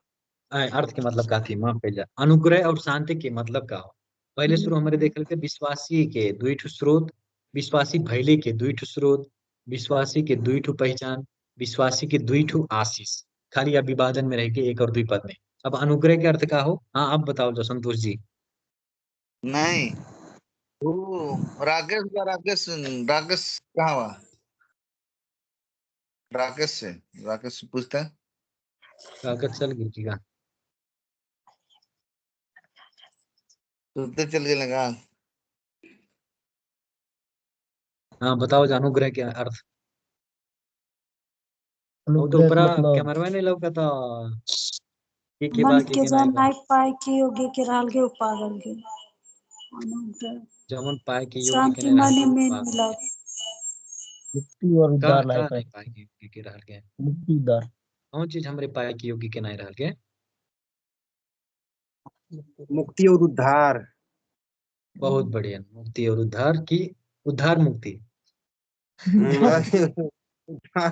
अर्थ के मतलब का थी माफ कर जा अनुग्रह और शांति के मतलब का हो। पहले शुरू हमारे देखल के विश्वासी के दुई ठो स्रोत विश्वासी भैले के दुई ठो स्रोत विश्वासी के दुई ठो पहचान विश्वासी के दुई ठो आशीष खाली अभिवादन में रह के एक और दुई पद में। अब अनुग्रह के अर्थ का हो। हाँ अब बताओ जो संतोष जी। नहीं वो राकेश बा, राकेश राकेश कहाँ बा? राकेश से पूछता है। कागज चल गिर का सुनते चल गए लगा। हाँ बताओ जो अनुग्रह के अर्थ। वो तो अनुग्रह ऊपर के मतलब कैमरा नहीं लौका था के मन बा के के नहीं जौन बा नाइक पाए के योग्य के रहल के उपागल के अनुग्रह जमन पाए के योग्य के शांति नहीं रहल माने के मेल पागल मिलाप मुक्ति और उद्धार नहीं का पाए नहीं पाए के योग्य के रहल के मुक्ति उद्धार कौन चीज हमरे पाए के योग्य के नहीं रहल के मुक्ति और उद्धार। बहुत बढ़िया मुक्ति और उद्धार की उद्धार मुक्ति।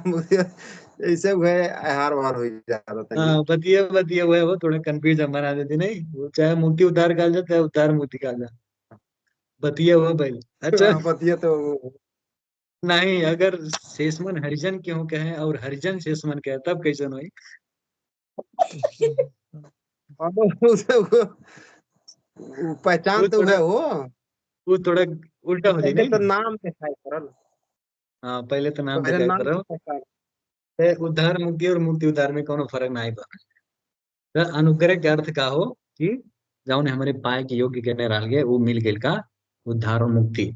मुझे ऐसे हुए हार बार हो जाता था। हाँ बतिया हुआ है वो थोड़ा कंफ्यूज बना देती नहीं वो चाहे मुक्ति उद्धार काल जा चाहे उद्धार मुक्ति काल जा बतिया हुआ भाई। अच्छा बतिया तो नहीं अगर शेषमन हरिजन क्यों कहे और हरिजन शेषमन कहे तब कैसे हुई। पहचान वो तो थोड़ा है वो थोड़ा उल्टा हो जाए पहले तो नहीं। नाम दिखाई पड़ल, हाँ पहले तो नाम पहले दिखाई नाम पड़ रहा पहचान। है उद्धार मुक्ति और मुक्ति उद्धार में कोनो फर्क नहीं पड़ा। तो अनुग्रह के अर्थ का हो कि जौन हमारे पाए के योग्य के नहीं रह गए वो मिल गेल का उद्धार और मुक्ति।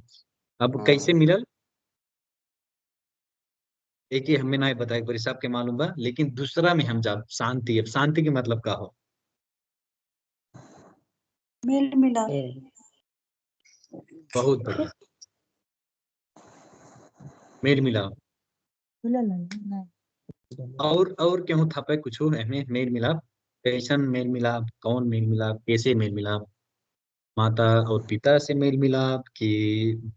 अब कैसे मिलल एक ही हमें नहीं बताया पर सबके मालूम बा लेकिन दूसरा में हम जब शांति अब शांति के मतलब का हो मेल मिलाप बहुत बढ़िया मेल मिलाप और क्यों था पे कुछ हमें मेल मिलाप कैसन मेल मिलाप कौन मेल मिलाप कैसे मेल मिलाप माता और पिता से मेल मिलाप कि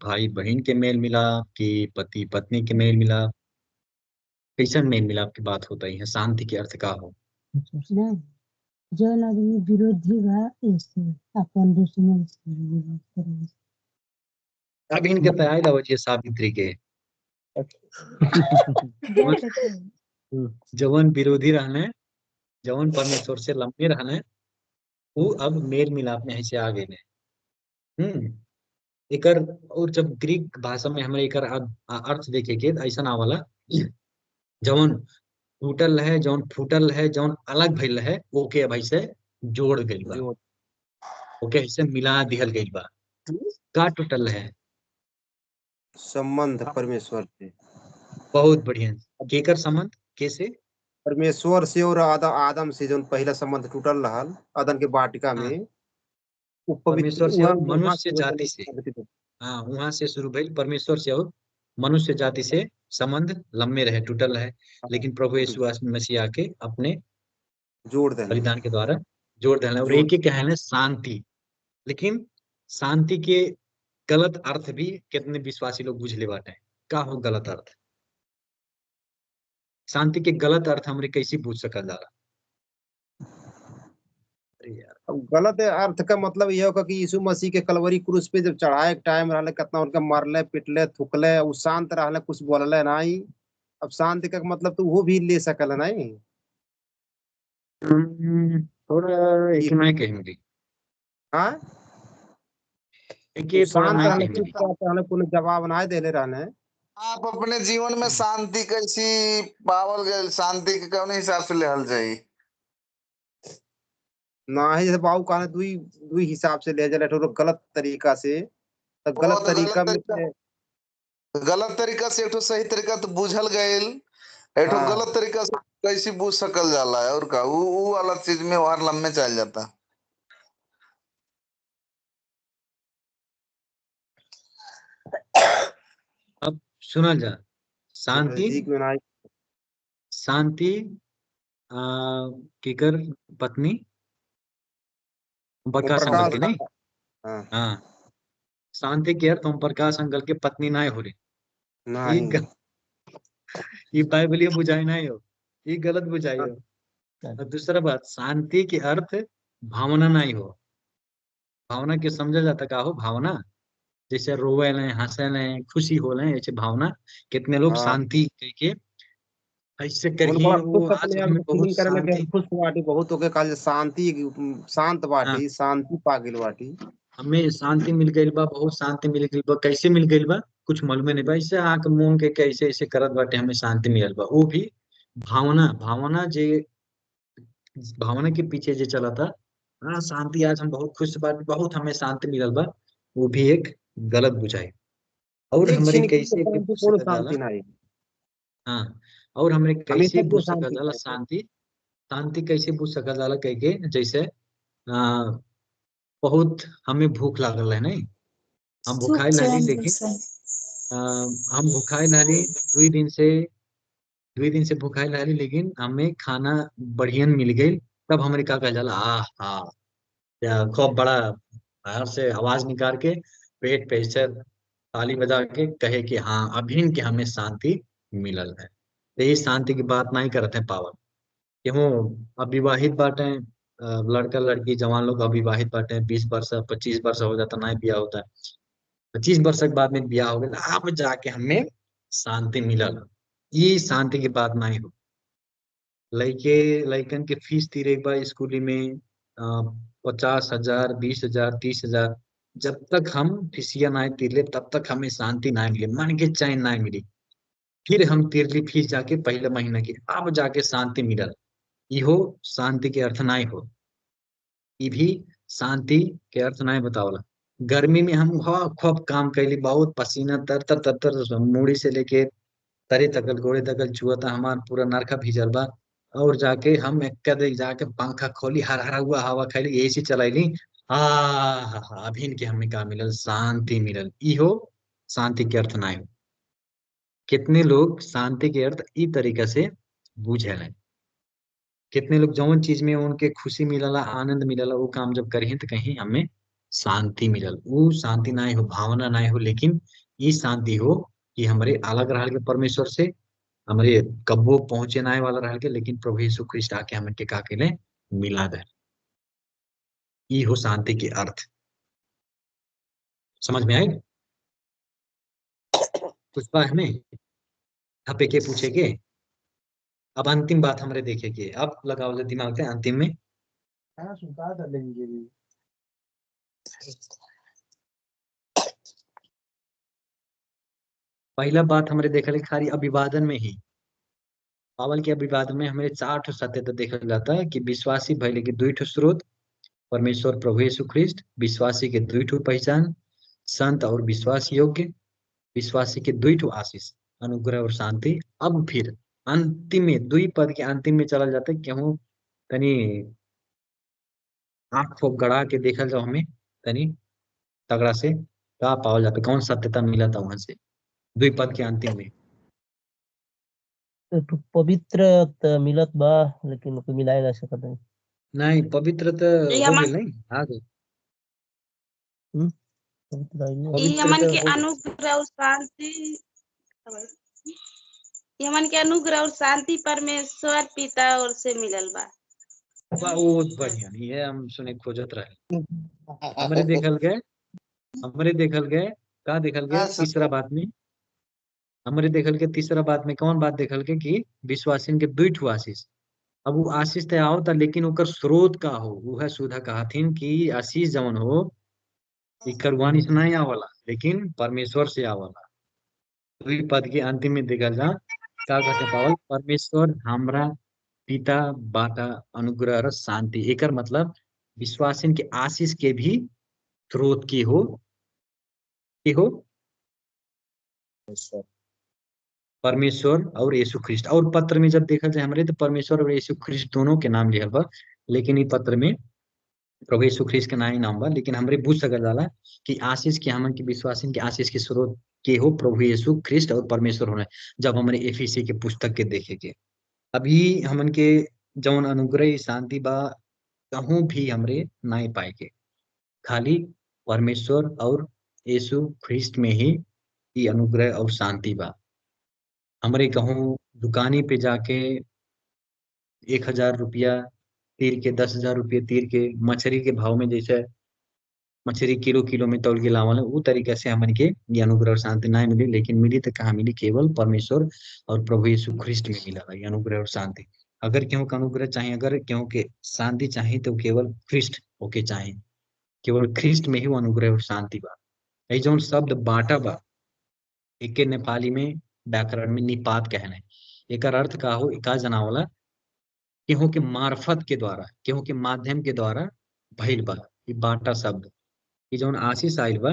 भाई बहन के मेल मिलाप कि पति पत्नी के मेल मिलाप कैसन मेल मिलाप की बात होता है शांति के अर्थ का हो। जौन आदमी विरोधी बा उससे अपन दुश्मन से विरोध करे। अब इनके तैयार लवजिए सावित्री के जवन विरोधी रहने जवन परमेश्वर से लंबे रहने वो अब मेल मिलाप में ऐसे आ गए। एकर और जब ग्रीक भाषा में हमें एकर अर्थ देखे के ऐसा ना वाला जौन टूटल है, जौन फूटल है, जौन अलग भइल है, ओके अब ऐसे जोड़ गइल बा, जो ओके ऐसे मिला दिहल गइल बा। का टूटल है? संबंध परमेश्वर से, बहुत बढ़िया। केकर संबंध? कैसे? परमेश्वर से और आदम से जो पहला संबंध टूटल रहल अदन के वाटिका हाँ, में, वो पवित्र परमेश्वर से और वहाँ मनुष्य जाति से। हाँ, वहां से शुरू भइल, परमेश्वर से और मनुष्य जाति से संबंध लम्बे रहे, टूटल है, लेकिन प्रभु यीशु मसीह आके अपने जोड़ देने बलिदान के द्वारा जोड़ देना। और जोड़ एक ही कहना शांति, लेकिन शांति के गलत अर्थ भी कितने विश्वासी लोग बुझले बाटे। का हो गलत अर्थ? शांति के गलत अर्थ हमरे कैसे बुझ सकल जाला? अरे यार, अब गलत अर्थ का मतलब यह होगा कि यीशु मसीह के कलवरी क्रूस पे जब चढ़ाए के टाइम रहले कितना उनका मरले पिटले थुकले, उ शांत रहले, कुछ बोलले नहीं। अब शांति का मतलब तो वो भी ले सकल नहीं। थोड़ा एक ना कहेंगे, हाँ, एक तो थोड़ा शांत ना रहले, कहेंगे। चुपचाप रहले, कोनो जवाब नहीं देले रहले। आप अपने जीवन में शांति कैसी पावल गए, शांति के कौन हिसाब से लेहल जाई? ना ही जैसे बाबू कहने दुई दुई हिसाब से ले जाले, तो गलत तरीका से, तो वो गलत तो तरीका में गलत तरीका से एक ठो सही तरीका तो बुझल गईल, एक ठो हाँ, गलत तरीका से कैसे बुझ सकल जाला है, और का वो वाला चीज में वार लम्बे चल जाता। अब सुना जा, शांति, नजदीक में नहीं। शांति आ, केकर पत्नी वो प्रकाश अंकल प्रकाश के नहीं। हाँ, हाँ, शांति के अर्थ हम प्रकाश अंकल के पत्नी ना हो रही। ये नहीं ये बाइबलिया बुझाई नहीं हो, ये गलत बुझाई हो। और दूसरा बात, शांति के अर्थ भावना नहीं हो। भावना के समझा जाता का हो? भावना जैसे रोवे लें, हंसे लें, खुशी हो लें, ऐसे भावना। कितने लोग हाँ, शांति के ऐसे वो करही बड़ा वो खुश आज अपने आप हमें बहुत फीलिंग करे लगे, हम शांति। खुश बाटी बहुत होके काल शांति, शांत हाँ, बाटी, शांति पा गइल बाटी। हमें शांति मिल गई बा, बहुत शांति मिल गई बा। कैसे मिल गई बा? कुछ मालूम नहीं बा, ऐसे आंख मूंद के कैसे ऐसे करत बाटे हमें शांति मिलल बा। वो भी भावना, भावना जे भावना के पीछे जे चला था। हाँ, शांति, आज हम बहुत खुश बा, बहुत हमें शांति मिलल बा, वो भी एक गलत बुझाई। और एक हमारे क्षण की कैसे के शांति पूछ कोनो सकल जाला? शांति नहीं, हाँ, और हमरे कैसे हमेशा बुझ की सकल शांति जाला नहीं। शांति? शांति कैसे बुझ सकल जाला कह के, जैसे बहुत हमें भूख लागल है नहीं, हम सुख भुखाइल रहली, चैन लेकिन जैसा। अ, हम भुखाइल रहली 2 दिन से, 2 दिन से भुखाइल रहली, लेकिन हमें खाना बढ़िया मिल गई। तब हमरे का कहल जाला, हाँ, या खूब बड़ा बाहर से आवाज निकाल के, पेट पे से ताली बजा के कहे कि हाँ, अभी के हमें शांति मिलल है। तो ये शांति की बात नहीं करते हैं पावर। क्यों? अविवाहित बाटे, लड़का लड़की जवान लोग अविवाहित बाटे, 20 वर्ष 25 वर्ष हो जाता नहीं बिया होता है, 25 वर्ष के बाद में बिया हो गया, अब जाके हमें शांति मिलल। ये शांति की बात नहीं हो। लड़के लड़कन के फीस तीरे बा स्कूली में 50,000, 20,000, 30,000, जब तक हम फीसिया नहीं तीरले तब तक हमें शांति नहीं मिली, मन के चैन नहीं मिली। फिर हम तीरली फीस जाके पहले महीने की, अब जाके शांति मिलल। इहो शांति के अर्थ नहीं हो। ये भी शांति के अर्थ नहीं बतावला। गर्मी में हम खूब काम कैली, बहुत पसीना तर तर तर तर, मूड़ी से लेके तरे तकल गोड़े तकल चुअता, हमार पूरा नरखा भीजल बा। और जाके हम एक दे जाके पंखा खोली, हर हरा हुआ हवा खैली, एसी चलाईली। अभी के हमें का मिलल? शांति मिलल। इहो शांति के अर्थ नहीं हो। कितने लोग शांति के अर्थ ई तरीका से बुझेले। कितने लोग जौन चीज में उनके खुशी मिलला, आनंद मिलला, वो काम जब करें तो कहीं हमें शांति मिलल। वो शांति ना हो, भावना ना हो, लेकिन ये शांति हो कि हमारे अलग रह के परमेश्वर से, हमारे कब्बो पहुंचे ना वाला रह के, लेकिन प्रभु यीशु ख्रिस्ट आके हमें टिका के ले मिला दे। ये हो शांति के अर्थ। समझ में आई? कुछ बात हमें पे के पूछे के। अब अंतिम बात हमारे देखे के, अब लगाओ दिमाग से अंतिम में। हाँ, सुनता था लेंगे भी। पहला बात हमारे देखल खाली अभिवादन में ही, पावल के अभिवादन में हमारे 4 ठो सत्यता देखा जाता है कि विश्वासी भइले के 2 ठो स्रोत, परमेश्वर प्रभु यीशु ख्रिस्ट, विश्वासी के 2 ठो पहचान, संत और विश्वास योग्य, विश्वासी के 2 ठो आशीष, अनुग्रह और शांति। अब फिर अंतिम में 2 पद के अंतिम में चला जाता है क्यों तनी आंख को गड़ा के देखल जाओ हमें तनी तगड़ा से का पावल जाता है, कौन सत्यता मिला था वहां से 2 पद के अंतिम में। तो पवित्र त मिलत बा, लेकिन ओके मिलाए ना सकत है। नहीं पवित्र तो ई हो हमन गेल नहीं आगे पवित्र आइए। ई पवित्र हमन तो के हो गेल। अनुग्रह और शांति, ई हमन के अनुग्रह और शांति परमेश्वर पिता ओर से मिलल बा। बहुत बढ़िया, ये हम सुने खोजत रहे। हमरे देखल गए का देखल गए तीसरा बात में, हमरे देखल के तीसरा बात में कौन बात देखल के कि विश्वासिन के 2 ठो आशीष। अब वो आशीष तो आओ था लेकिन ओकर स्रोत का हो, वो है सुधा कहथिन कि आशीष जवन हो करवानी से नहीं आवला लेकिन परमेश्वर से आवला। 2 पद के अंतिम में देखल जा का कहते पावल, परमेश्वर हमरा पिता बाटा अनुग्रह र शांति। एकर मतलब विश्वासिन के आशीष के भी स्रोत की हो परमेश्वर और यीशु ख्रिस्ट। और पत्र में जब देखा जाए हमारे तो परमेश्वर और यीशु ख्रिस्ट दोनों के नाम लिखल बा, लेकिन ये पत्र में प्रभु यीशु ख्रिस्ट के नाम बा। लेकिन हमरे बुझ सकल जाला कि आशीष के हमन के विश्वासिन के आशीष के स्रोत के हो प्रभु यीशु ख्रिस्ट और परमेश्वर होना, जब हमारे एफीसी के पुस्तक के देखे के अभी हमन के जौन अनुग्रह शांति बा कहूं भी हमरे नहीं पाए के, खाली परमेश्वर और यीशु ख्रिस्ट में ही ये अनुग्रह और शांति बा। हमरे कहूँ दुकानी पे जाके 1000 रुपया तीर के 10,000 रुपये तीर के मछली के भाव में जैसे मछली किलो में तौल के लावल वो तरीके से हमन के ये अनुग्रह और शांति नहीं मिली, लेकिन मिली तो कहाँ मिली, केवल परमेश्वर और प्रभु यीशु ख्रिस्ट में मिला ये अनुग्रह और शांति। अगर केहू का अनुग्रह चाहिए, अगर केहू के शांति चाहिए तो केवल ख्रिस्ट होके चाहिए, केवल ख्रिस्ट में ही वो अनुग्रह और शांति बा। ये जो शब्द बाटा बा एक नेपाली में व्याकरण में निपात कहना है, एक अर्थ का हो का जनावला केहू के मार्फत के द्वारा केहू के माध्यम के द्वारा भइल बा। ये बाटा शब्द ये जो आशीष आयल बा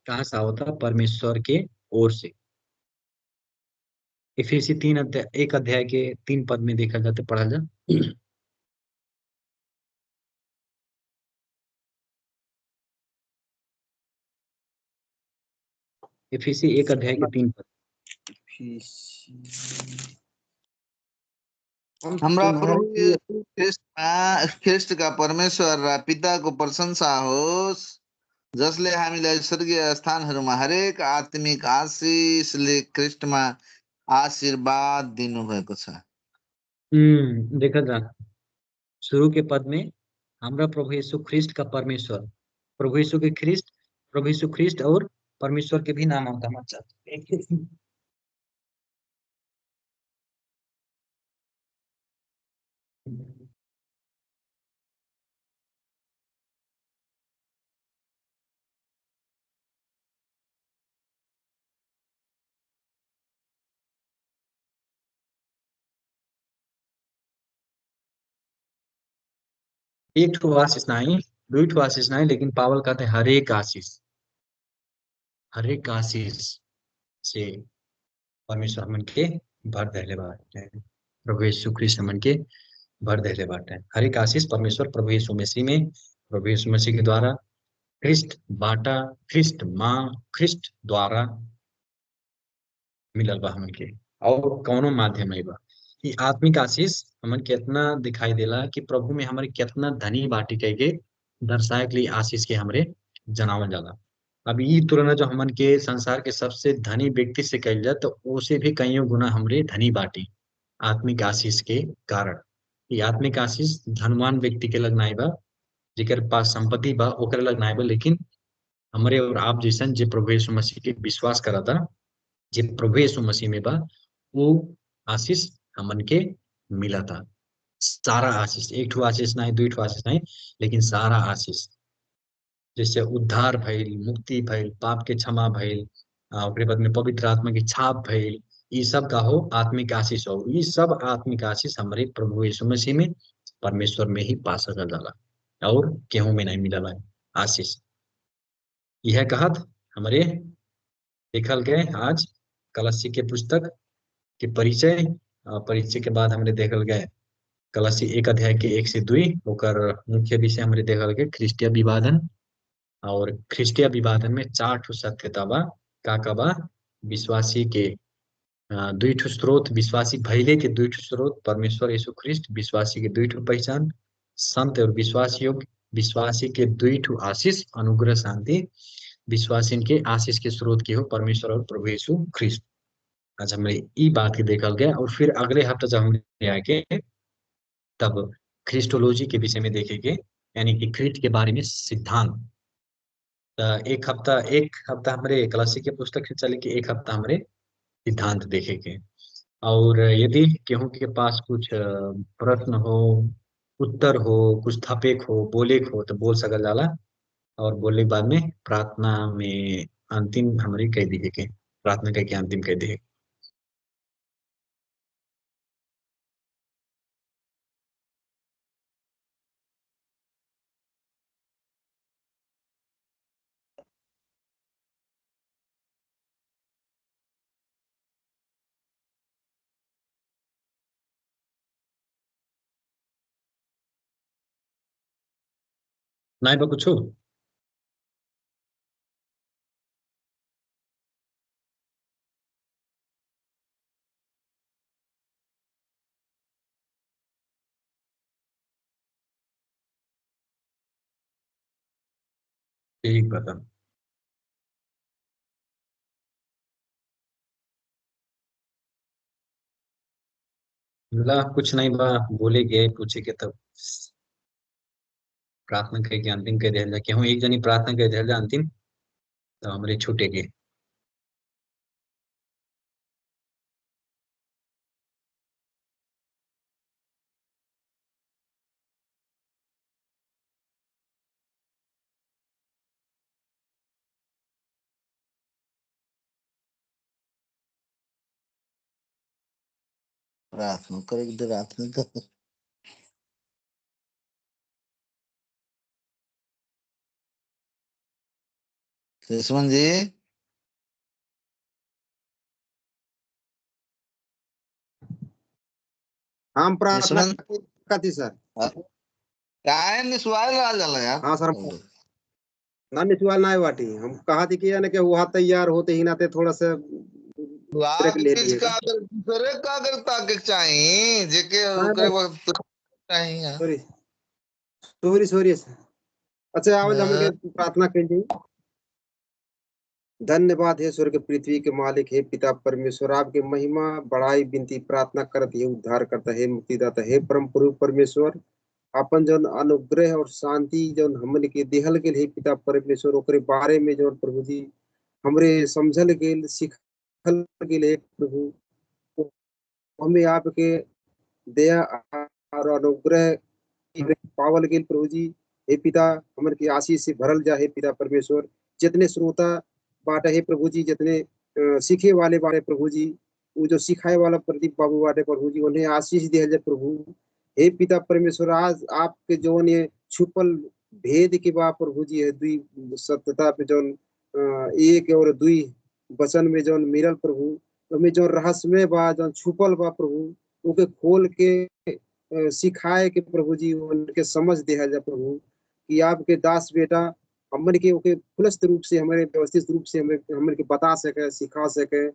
कहाँ से आवता, परमेश्वर के ओर से। इफिसी 1 अध्याय के 3 पद में देखा जाता पढ़ा जा इफिसी 1 अध्याय के 3 पद। हमरा प्रभु यीशु ख्रिस्ट का परमेश्वर र पिता को प्रशंसा होस्, जसले हामीलाई स्वर्गीय स्थानहरूमा हरेक आत्मिक आशीषले ख्रिस्टमा आशीर्वाद दिनुभएको छ। देखा जा शुरू के पद में हमरा प्रभु यीशु ख्रिस्ट का परमेश्वर, प्रभु यीशु के ख्रिस्ट, प्रभु यीशु ख्रिस्ट और परमेश्वर के भी नाम होता मत एक ठो आशीष नहीं, 2 ठो आशीष नहीं, लेकिन पावल कहते हैं हरेक आशीष से परमेश्वर मन के भर देले बाटे, प्रभु यीशु ख्रिस्ट मन के भर देले बाटे। हरेक आशीष परमेश्वर प्रभु यीशु मसीह में, प्रभु यीशु मसीह के द्वारा ख्रिस्ट बाटा, ख्रिस्ट माँ, ख्रिस्ट द्वारा मिलल बा हमन के, और कौनो माध्यम नहीं बा। ये आत्मिक आशीष हमन कितना दिखाई देला कि प्रभु में हमारे कितना धनी बाटी कह के दर्शाए के लिए आशीष के हमरे जनावल जाला। अब ये तुलना जो हमन के संसार के सबसे धनी व्यक्ति से कल जाए तो उसे भी कईयों गुना हमरे धनी बाटी आत्मिक आशीष के कारण। ये आत्मिक आशीष धनवान व्यक्ति के लग नाई बा, जेकर पास संपत्ति बा ओकरे लग नाई बा, लेकिन हमरे और आप जैसन जे प्रभु यीशु मसीह के विश्वास करा था, जे प्रभु यीशु मसीह में बा, वो आशीष हमन के मिला था। सारा आशीष, 1 ठो आशीष नहीं, 2 ठो आशीष नहीं, लेकिन सारा आशीष, जैसे उद्धार भइल, मुक्ति भइल, पाप के क्षमा भइल, ओकरे बाद में पवित्र आत्मा की छाप भइल, ई सब का हो आत्मिक आशीष हो। ई सब आत्मिक आशीष हमारे प्रभु यीशु मसीह में परमेश्वर में ही पा सकल जाला और केहू में नहीं मिलला आशीष। यह कहत हमारे देखल गए आज कलसी के पुस्तक के परिचय, परिचय के बाद हमने देखल गए कलसी 1 अध्याय के 1 से 2 होकर मुख्य विषय हमने देखल गए ख्रिस्टीय विवादन। और ख्रिस्टीय विवादन में 4 ठो सत्यता बा। का बा? विश्वासी के 2 ठो स्रोत, विश्वासी भइले के 2 ठो स्रोत परमेश्वर यीशु ख्रिस्ट, विश्वासी के 2 ठो पहचान संत और विश्वास योग्य, विश्वासी के 2 ठो आशीष अनुग्रह शांति, विश्वासी के आशीष के स्रोत के हो परमेश्वर और प्रभु यीशु ख्रिस्ट। आज हमने ई बात के देखल गया। और फिर अगले हफ्ते जब हमने आके तब ख्रिस्टोलॉजी के विषय में देखेंगे, यानी कि ख्रिस्ट के बारे में सिद्धांत। एक हफ्ता हमारे कलसी के पुस्तक से चले कि एक हफ्ता हमारे सिद्धांत देखेंगे। और यदि केहू के पास कुछ प्रश्न हो, उत्तर हो, कुछ थपेक हो, बोले हो तो बोल सकल जाला। और बोलने के बाद में प्रार्थना में अंतिम हमारी कह दी के प्रार्थना कह के अंतिम कह दी। नहीं बा कुछ ठीक बता। मिला कुछ नहीं बा, बोले गए पूछे के तब प्रार्थना कह के अंतिम कह दिया कि हम एक जनी प्रार्थना कह दिया अंतिम तो हमारे छूटे के। प्रार्थना करेगी रात में तो कृष्ण जी हम प्रार्थना कृष्ण करती सर। काय निस्वाल आ जाला यार। हाँ सर, ना निचवाल ना वाटी हम कहा थी कि यानी कि वहाँ तैयार होते ही नाते थोड़ा सा ब्रेक लाग ले चीज लिए। का अगर दूसरे का अगर ताके चाहिए जेके ओकरे वक्त चाहिए। सॉरी सॉरी सॉरी अच्छा आवाज हम के प्रार्थना कर दी। धन्यवाद है स्वर्ग पृथ्वी के मालिक है पिता परमेश्वर, आपके महिमा बढ़ाई विनती प्रार्थना करत है उद्धार करता है मुक्तिदाता है परम प्रभु परमेश्वर। अपन जौन अनुग्रह और शांति जौन हमन के देहल गेल है पिता परमेश्वर, ओकरे बारे में जौन प्रभु जी हमरे समझल गेल सिखल गेल है प्रभु, हमें आपके दया और अनुग्रह पावल गेल प्रभु जी। हे पिता हमन की आशीष से भरल जा है पिता परमेश्वर। जितने श्रोता बाटे है प्रभु जी, जितने सीखे वाले बाटे प्रभु जी, वो जो सिखाए वाला प्रदीप बाबू बाटे प्रभु जी, उन्हें आशीष दिया जाए प्रभु। हे पिता परमेश्वर आज आपके जौन ये छुपल भेद के बा प्रभु जी है दुई सत्यता पे जौन एक और दुई वचन में जौन मिलल प्रभु, हमें जो रहस्यमय बा जौन छुपल बा प्रभु ओके खोल के सिखाए के प्रभु जी उनके समझ दिया जाए प्रभु कि आपके दास बेटा हमन के ओके खुलस्त रूप से हमारे व्यवस्थित रूप से हमें हमन के बता सके सिखा सके।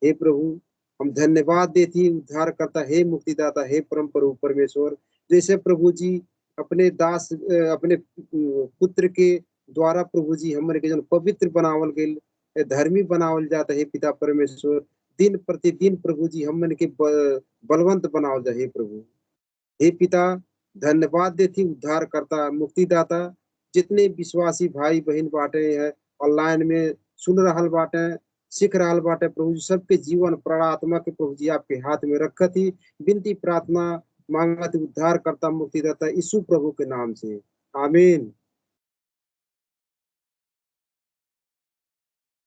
हे प्रभु हम धन्यवाद देती उद्धार करता है मुक्तिदाता है परम प्रभु परमेश्वर। जैसे प्रभु जी अपने दास अपने पुत्र के द्वारा प्रभु जी हमारे के जन पवित्र बनावल गेल धर्मी बनावल जाता है पिता परमेश्वर, दिन प्रतिदिन प्रभु जी हमन के बलवंत बनावल जाए प्रभु। हे पिता धन्यवाद देती उद्धार करता मुक्तिदाता जितने विश्वासी भाई बहन बाटे है ऑनलाइन में सुन रहा बाटे सीख रहा बाटे प्रभु जी सबके जीवन प्राणात्मा के प्रभु जी आपके हाथ में रखत ही विनती प्रार्थना मांगत उद्धार करता मुक्तिदाता यीशु प्रभु के नाम से आमीन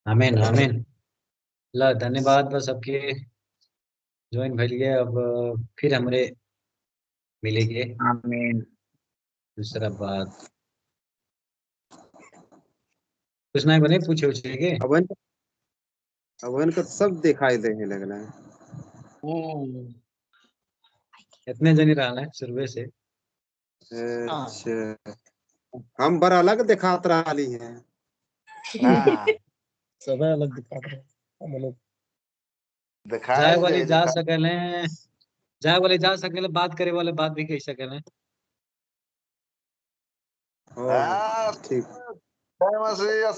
आमीन आमीन। ला धन्यवाद बस सबके ज्वाइन भइलिए। अब फिर हमरे मिलेंगे आमीन। दूसरा बात कुछ नहीं बने पूछे उछे के अवन का सब दिखाई देने लगना है। इतने जनी रहना है शुरू से। अच्छा हम बड़ा अलग दिखात रही हैं। हाँ सब अलग दिखा रहे हैं हम लोग। जाए दिखाई वाली दे जा दिखा सकले, जाए वाले जा सकले, बात करे वाले बात भी कह सकले। ठीक। जय मसीह।